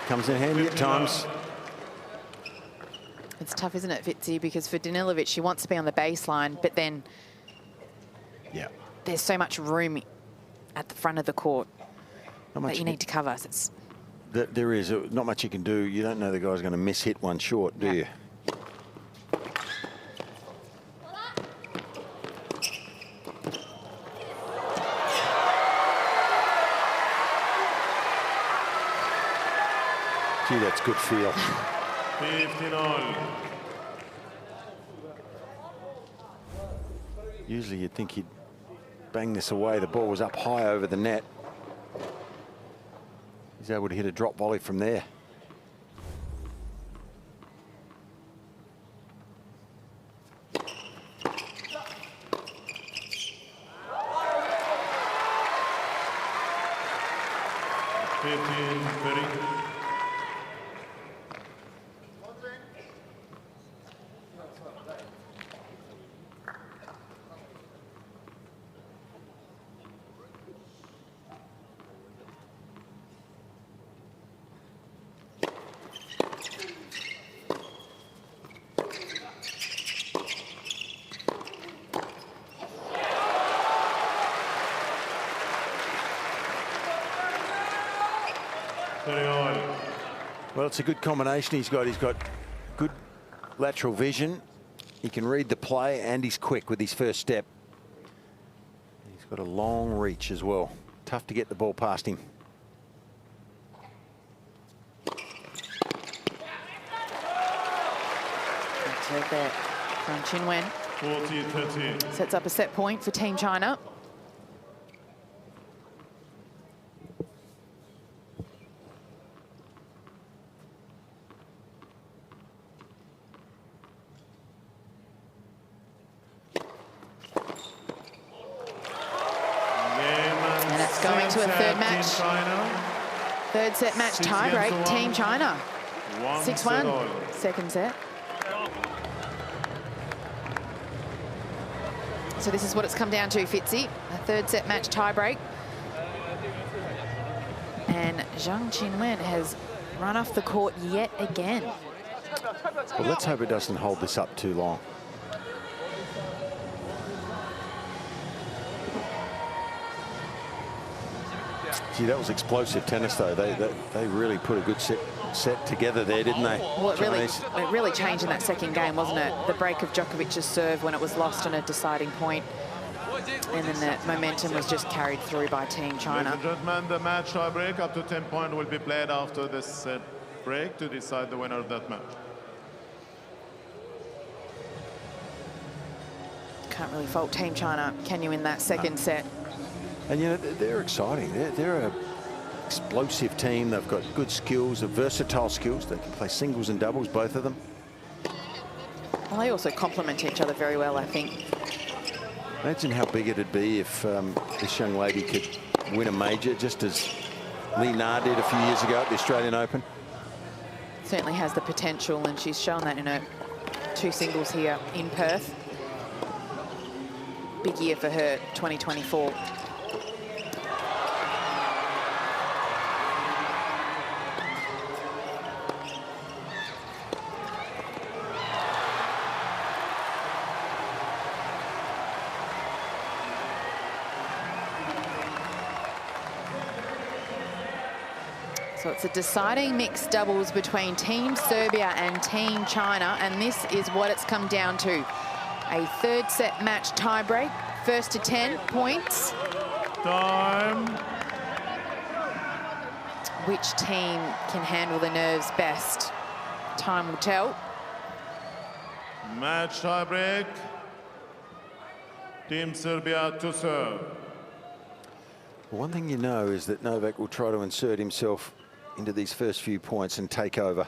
Comes in handy at times. It's tough, isn't it, Fitzy? Because for Danilovic, she wants to be on the baseline, but then there's so much room at the front of the court that you need to cover. So it's there is not much you can do. You don't know the guy's going to miss hit one short, do you? Gee, that's good feel. 15-all. Usually you'd think he'd bang this away. The ball was up high over the net. He's able to hit a drop volley from there. 30. Well, it's a good combination he's got. He's got good lateral vision. He can read the play and he's quick with his first step. He's got a long reach as well. Tough to get the ball past him. Serve there from Qinwen. 40-30. Sets up a set point for Team China. And it's going to a third match. Third set match tiebreak, Team China. 6-1, second set. So this is what it's come down to, Fitzy. A third set match tiebreak. And Zhang Qinwen has run off the court yet again. Well, let's hope it doesn't hold this up too long. Gee, that was explosive tennis, though. They really put a good set together there, didn't they? Well, it really changed in that second game, wasn't it? The break of Djokovic's serve when it was lost on a deciding point. And then the momentum was just carried through by Team China. Ladies and gentlemen, the match tie break up to 10 points will be played after this set break to decide the winner of that match. Can't really fault Team China, can you, in that second set? And, you know, they're exciting. They're an explosive team. They've got good skills, versatile skills. They can play singles and doubles, both of them. Well, they also complement each other very well, I think. Imagine how big it'd be if this young lady could win a major, just as Li Na did a few years ago at the Australian Open. Certainly has the potential, and she's shown that in her 2 singles here in Perth. Big year for her, 2024. So it's a deciding mixed doubles between Team Serbia and Team China, and this is what it's come down to. A third set match tiebreak, first to 10 points. Time. Which team can handle the nerves best? Time will tell. Match tie break. Team Serbia to serve. One thing you know is that Novak will try to insert himself into these first few points and take over.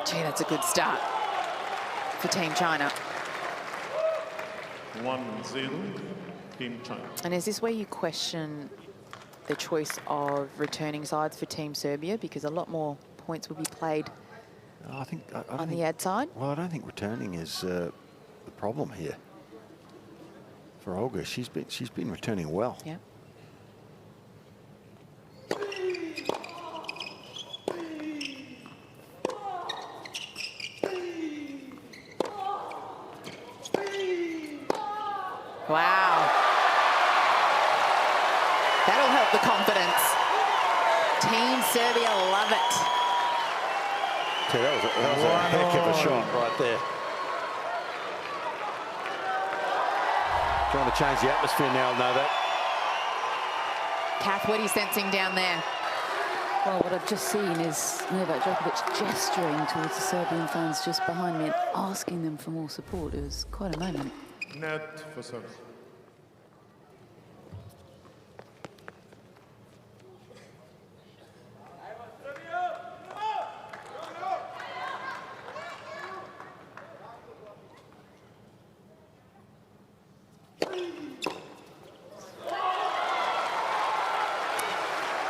Gee, that's a good start for Team China. 1-0, Team China. And is this where you question the choice of returning sides for Team Serbia? Because a lot more points will be played I think on the ad side. Well, I don't think returning is the problem here for Olga. She's been returning well. Yeah. Wow. That'll help the confidence. Team Serbia love it. So that was a heck of a shot right there. Trying to change the atmosphere now, Novak. Kath, what are you sensing down there? Well, what I've just seen is Novak Djokovic gesturing towards the Serbian fans just behind me and asking them for more support. It was quite a moment. Net for service.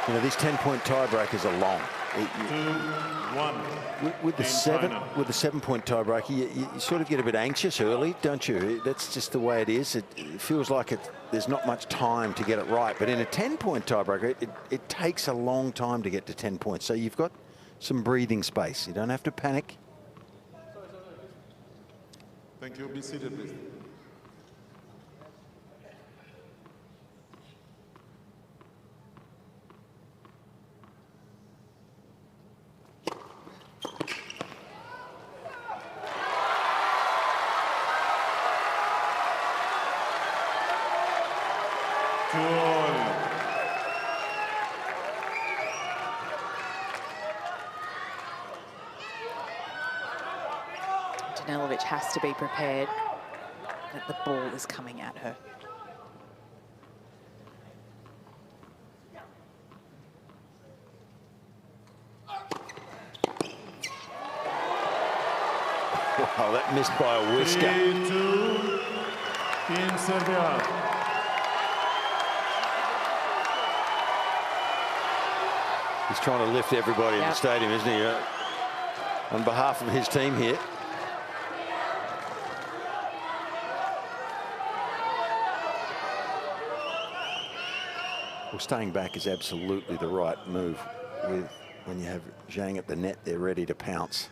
You know, these 10-point tiebreakers are long. 2-1. With the 7-point tiebreaker, you sort of get a bit anxious early, don't you? That's just the way it is. It feels like there's not much time to get it right. But in a 10-point tiebreaker, it takes a long time to get to 10 points. So you've got some breathing space. You don't have to panic. Thank you. Be seated, please. Danilovic has to be prepared that the ball is coming at her. Wow, that missed by a whisker. 3-2 Team Serbia. He's trying to lift everybody in the stadium, isn't he? On behalf of his team here. Well, staying back is absolutely the right move when you have Zhang at the net, they're ready to pounce.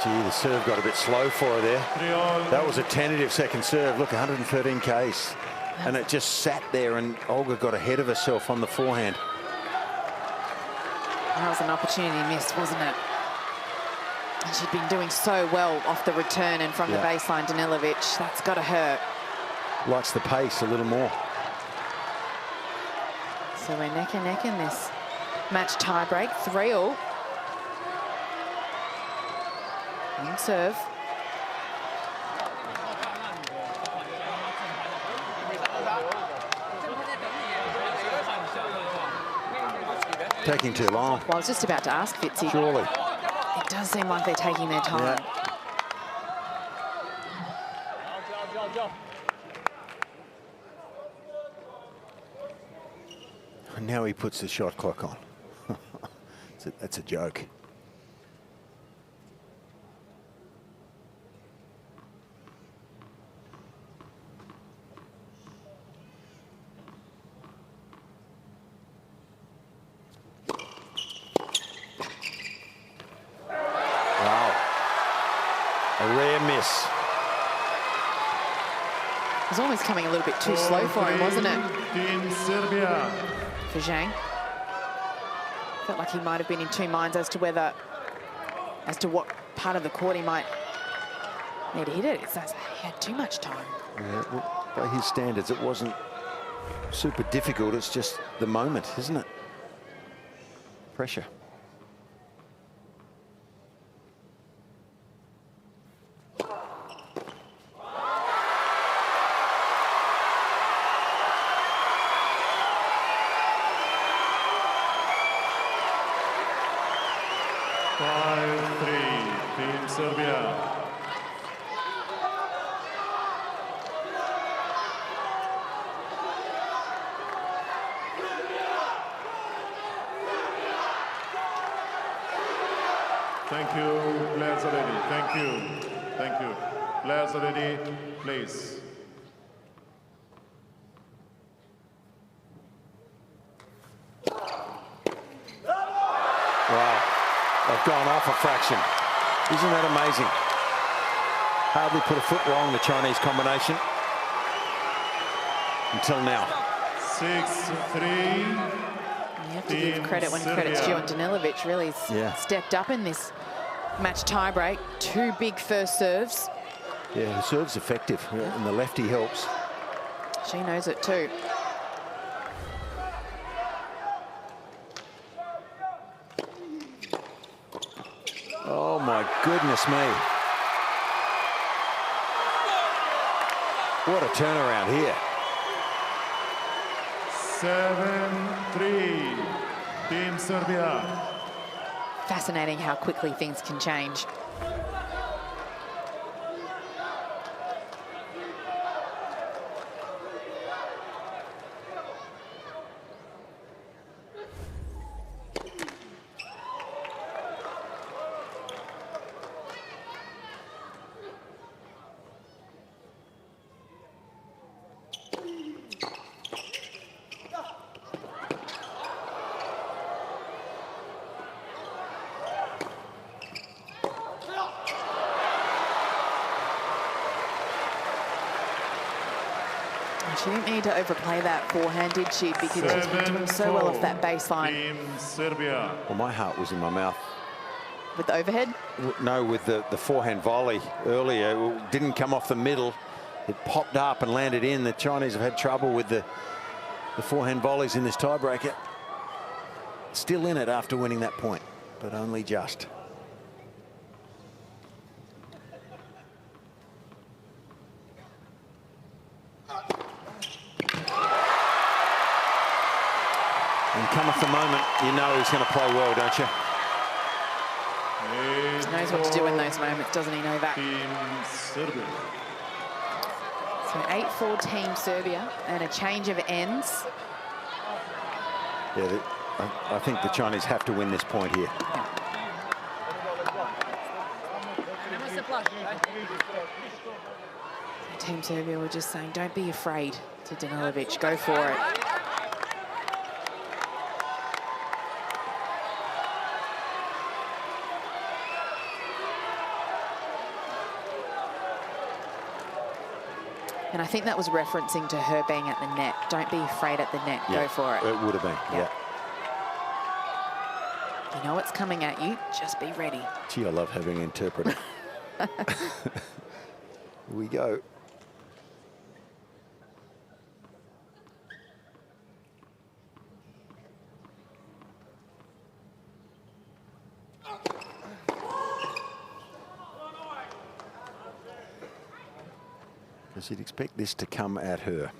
Gee, the serve got a bit slow for her there. That was a tentative second serve. Look, 113 Ks. And it just sat there and Olga got ahead of herself on the forehand. That was an opportunity missed, wasn't it? And she'd been doing so well off the return and from the baseline, Danilovic. That's got to hurt. Likes the pace a little more. So we're neck and neck in this match tiebreak, 3-all. On serve. Taking too long. Well, I was just about to ask Fitzy. Surely. It does seem like they're taking their time. And now he puts the shot clock on. That's a joke. It was almost coming a little bit too slow for him, wasn't it? Team Serbia. For Zheng. Felt like he might have been in two minds as to what part of the court he might need to hit it. He had too much time. Yeah, well, by his standards, it wasn't super difficult. It's just the moment, isn't it? Pressure. Serbia. Thank you, players are ready. Thank you. Thank you. Players are ready, please. Wow, they've gone off a fraction. Isn't that amazing? Hardly put a foot wrong, the Chinese combination. Until now. 6-3. You have to give credit when credit's due, and Danilovic really stepped up in this match tiebreak. Two big first serves. Yeah, the serve's effective, and the lefty helps. She knows it too. Oh, my goodness me. What a turnaround here. 7-3, Team Serbia. Fascinating how quickly things can change. She didn't need to overplay that forehand, did she? Because she's been doing so well off that baseline. Team Serbia. Well, my heart was in my mouth. With the overhead? No, with the forehand volley earlier. It didn't come off the middle. It popped up and landed in. The Chinese have had trouble with the forehand volleys in this tiebreaker. Still in it after winning that point, but only just. And cometh the moment, you know he's going to play well, don't you? He knows what to do in those moments, doesn't he, Novak? Team Serbia. So 8-4 Team Serbia and a change of ends. Yeah, I think the Chinese have to win this point here. Team Serbia were just saying, don't be afraid to Danilovic, go for it. And I think that was referencing to her being at the net. Don't be afraid at the net, Yeah, go for it. It would have been, yeah. You know what's coming at you, just be ready. Gee, I love having an interpreter. Here we go. Because you'd expect this to come at her.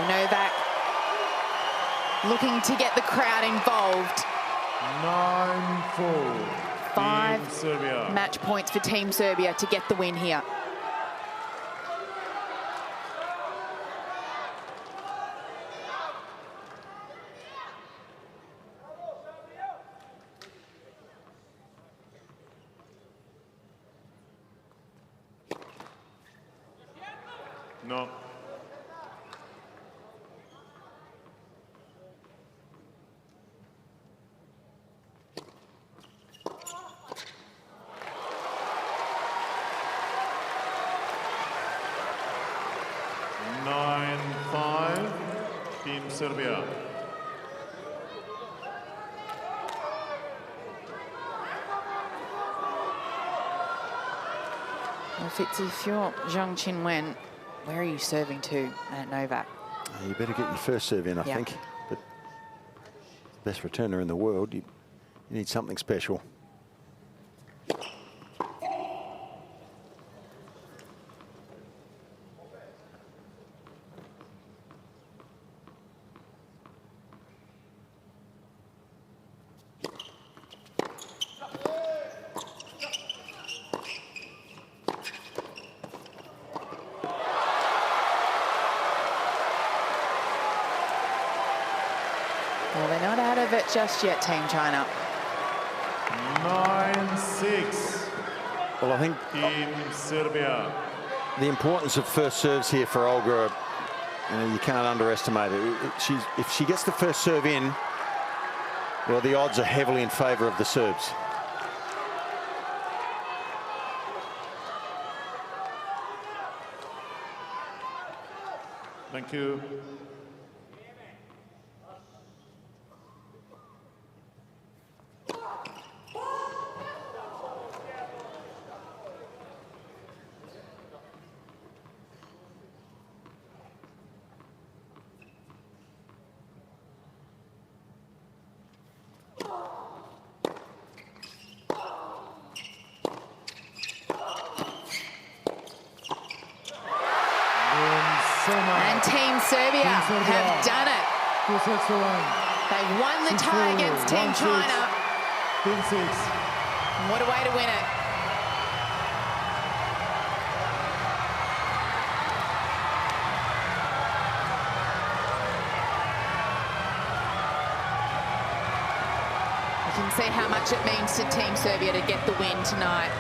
Novak looking to get the crowd involved. 9-4. 5 Team Serbia. match points for Team Serbia to get the win here. No. Team Serbia. Well, if you're Zheng Qinwen, where are you serving to at Novak? You better get your first serve in, I think. But best returner in the world, you need something special. Well, they're not out of it just yet, Team China. 9-6. Well, I think Team Serbia. the importance of first serves here for Olga, you can't underestimate it. If she gets the first serve in, well, the odds are heavily in favour of the Serbs. Thank you. And Team Serbia have done it. They've won the tie against Team China. And what a way to win it. You can see how much it means to Team Serbia to get the win tonight.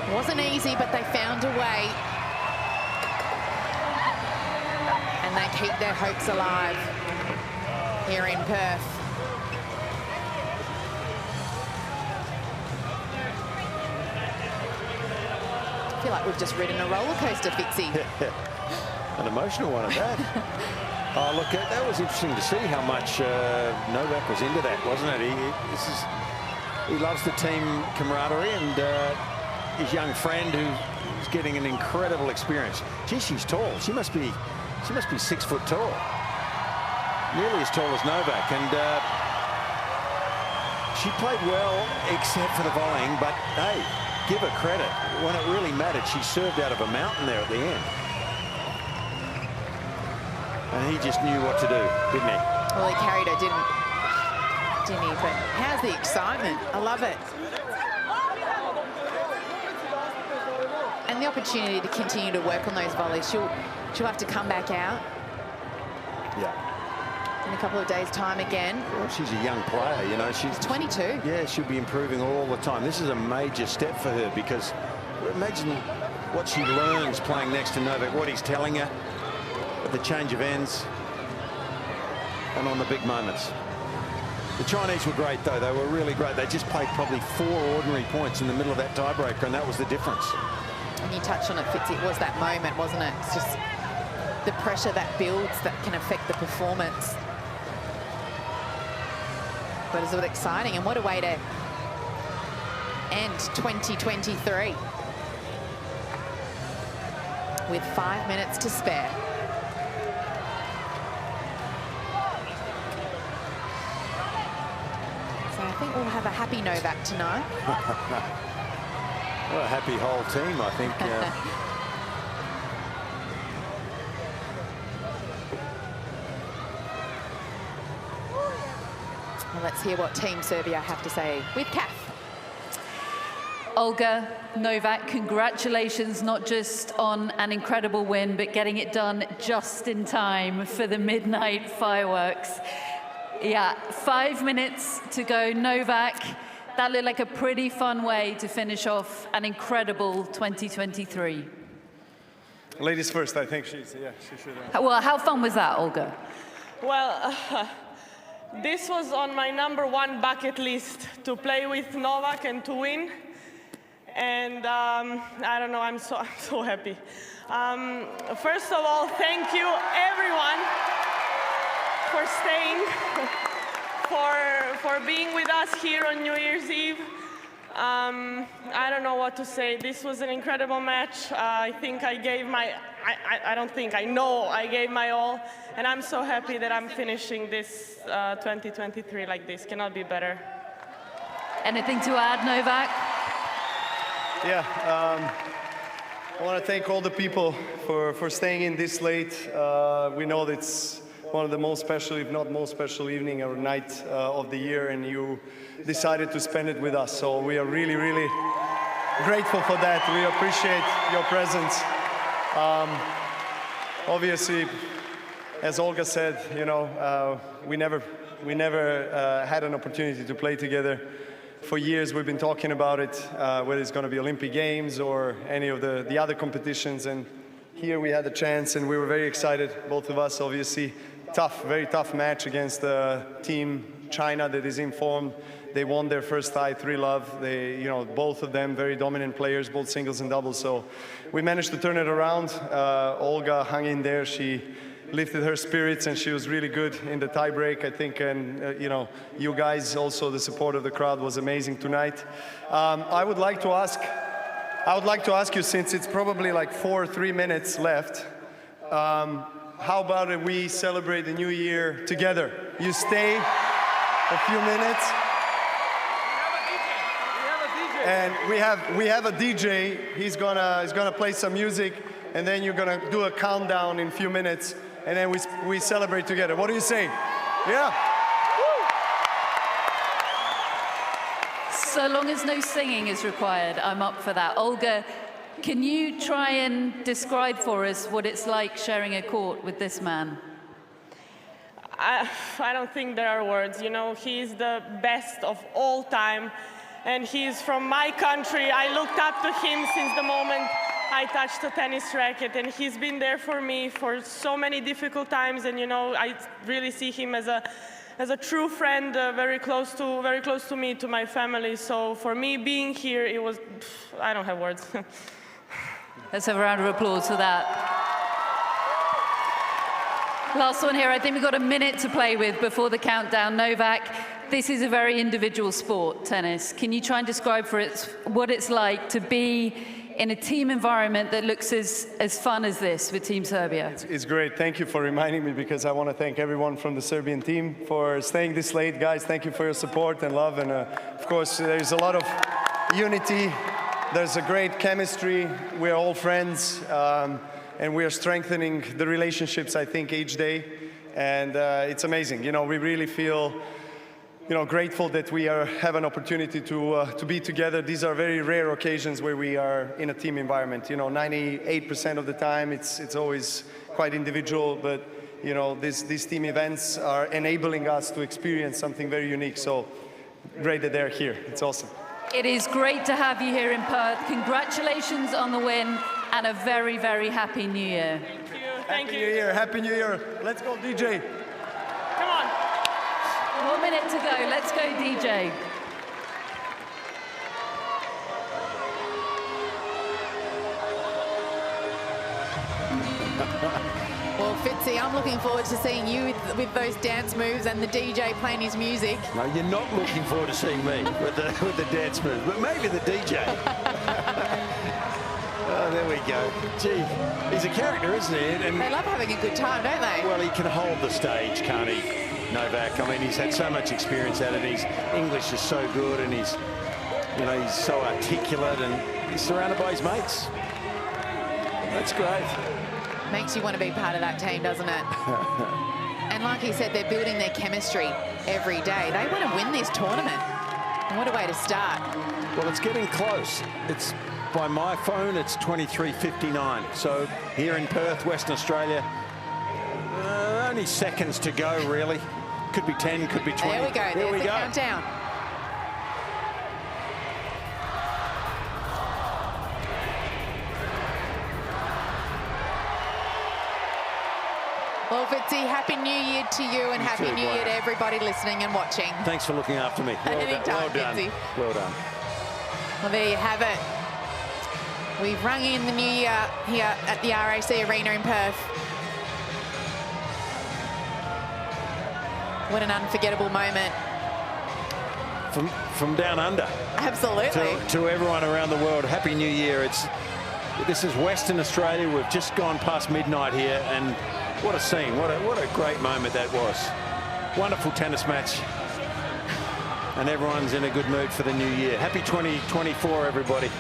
It wasn't easy, but they found a way. And they keep their hopes alive here in Perth. I feel like we've just ridden a roller coaster, Fitzy. An emotional one at that. Oh, look, that was interesting to see how much Novak was into that, wasn't it? He loves the team camaraderie and his young friend who's getting an incredible experience. Gee, she's tall. She must be 6 foot tall. Nearly as tall as Novak. And she played well, except for the volleying. But, hey, give her credit. When it really mattered, she served out of a mountain there at the end. And he just knew what to do, didn't he? Well, he carried her, didn't he? But how's the excitement? I love it. And the opportunity to continue to work on those volleys. She'll have to come back out. Yeah. In a couple of days' time again. Well, she's a young player, you know. She's 22. Yeah, she'll be improving all the time. This is a major step for her because imagine what she learns playing next to Novak, what he's telling her at the change of ends and on the big moments. The Chinese were great, though. They were really great. They just played probably 4 ordinary points in the middle of that tiebreaker, and that was the difference. And you touched on it, Fitzy. It was that moment, wasn't it? It's just the pressure that builds that can affect the performance. But it was exciting, and what a way to end 2023 with 5 minutes to spare. So I think we'll have a happy Novak tonight. Well, a happy whole team, I think. Well, let's hear what Team Serbia have to say with Kath. Olga, Novak, congratulations not just on an incredible win, but getting it done just in time for the midnight fireworks. Yeah, 5 minutes to go. Novak, that looked like a pretty fun way to finish off an incredible 2023. Ladies first, I think she should. Well, how fun was that, Olga? Well, this was on my #1 bucket list, to play with Novak and to win. And I don't know, I'm so happy. First of all, thank you everyone for staying, for being with us here on New Year's Eve. I don't know what to say. This was an incredible match. I think I gave my, I know I gave my all. And I'm so happy that I'm finishing this 2023 like this. Cannot be better. Anything to add, Novak? Yeah, I want to thank all the people for staying in this late. We know that it's one of the most special, if not most special evening or night of the year, and you decided to spend it with us. So we are really, really grateful for that. We appreciate your presence. Obviously, as Olga said, you know, we never had an opportunity to play together. For years we've been talking about it, whether it's going to be Olympic Games or any of the other competitions, and here we had a chance, and we were very excited, both of us. Obviously, very tough match against Team China that is informed. They won their first tie, 3-love. They, you know, both of them very dominant players, both singles and doubles. So we managed to turn it around. Olga hung in there. She lifted her spirits, and she was really good in the tie break, I think. And you know, you guys also, the support of the crowd was amazing tonight. I would like to ask you, since it's probably like 4 or 3 minutes left, how about if we celebrate the new year together? You stay a few minutes. And we have a DJ. He's gonna play some music, and then you're gonna do a countdown in a few minutes, and then we celebrate together. What do you say? Yeah. So long as no singing is required, I'm up for that. Olga, can you try and describe for us what it's like sharing a court with this man? I don't think there are words. You know, he's the best of all time. And he's from my country. I looked up to him since the moment I touched a tennis racket, and he's been there for me for so many difficult times. And you know, I really see him as a true friend, very close to me, to my family. So for me, being here, it was, I don't have words. Let's have a round of applause for that. Last one here. I think we've got a minute to play with before the countdown. Novak, this is a very individual sport, tennis. Can you try and describe for us what it's like to be in a team environment that looks as fun as this with Team Serbia? It's great. Thank you for reminding me, because I want to thank everyone from the Serbian team for staying this late. Guys, thank you for your support and love. And of course, there's a lot of unity. There's a great chemistry. We're all friends. And we are strengthening the relationships, I think, each day. And it's amazing. You know, we really feel, you know, grateful that we have an opportunity to be together. These are very rare occasions where we are in a team environment. You know, 98% of the time it's always quite individual, but you know, these team events are enabling us to experience something very unique. So great that they're here. It's awesome. It is great to have you here in Perth. Congratulations on the win, and a very, very happy New Year. Thank you. Happy New Year. Happy New Year. Let's go, DJ. Come on. 1 minute to go. Let's go, DJ. Well, Fitzy, I'm looking forward to seeing you with those dance moves and the DJ playing his music. No, you're not looking forward to seeing me with the dance moves, but maybe the DJ. Oh, there we go. Gee, he's a character, isn't he? And they love having a good time, don't they? Well, he can hold the stage, can't he, Novak? I mean, he's had so much experience at it. His English is so good, and he's so articulate, and he's surrounded by his mates. That's great. Makes you want to be part of that team, doesn't it? And like he said, they're building their chemistry every day. They want to win this tournament. And what a way to start. Well, it's getting close. It's, by my phone, it's 23:59. So here in Perth, Western Australia, only seconds to go, really. Could be 10, could be 20. There we go. There's the countdown. Well, Fitzy, Happy New Year to you, and Happy New Year to everybody listening and watching. Thanks for looking after me. Well done, Fitzy. Well done. Well, there you have it. We've rung in the new year here at the RAC Arena in Perth. What an unforgettable moment. From down under. Absolutely. To everyone around the world, Happy New Year. This is Western Australia. We've just gone past midnight here, and what a scene. What a great moment that was. Wonderful tennis match. And everyone's in a good mood for the new year. Happy 2024, everybody.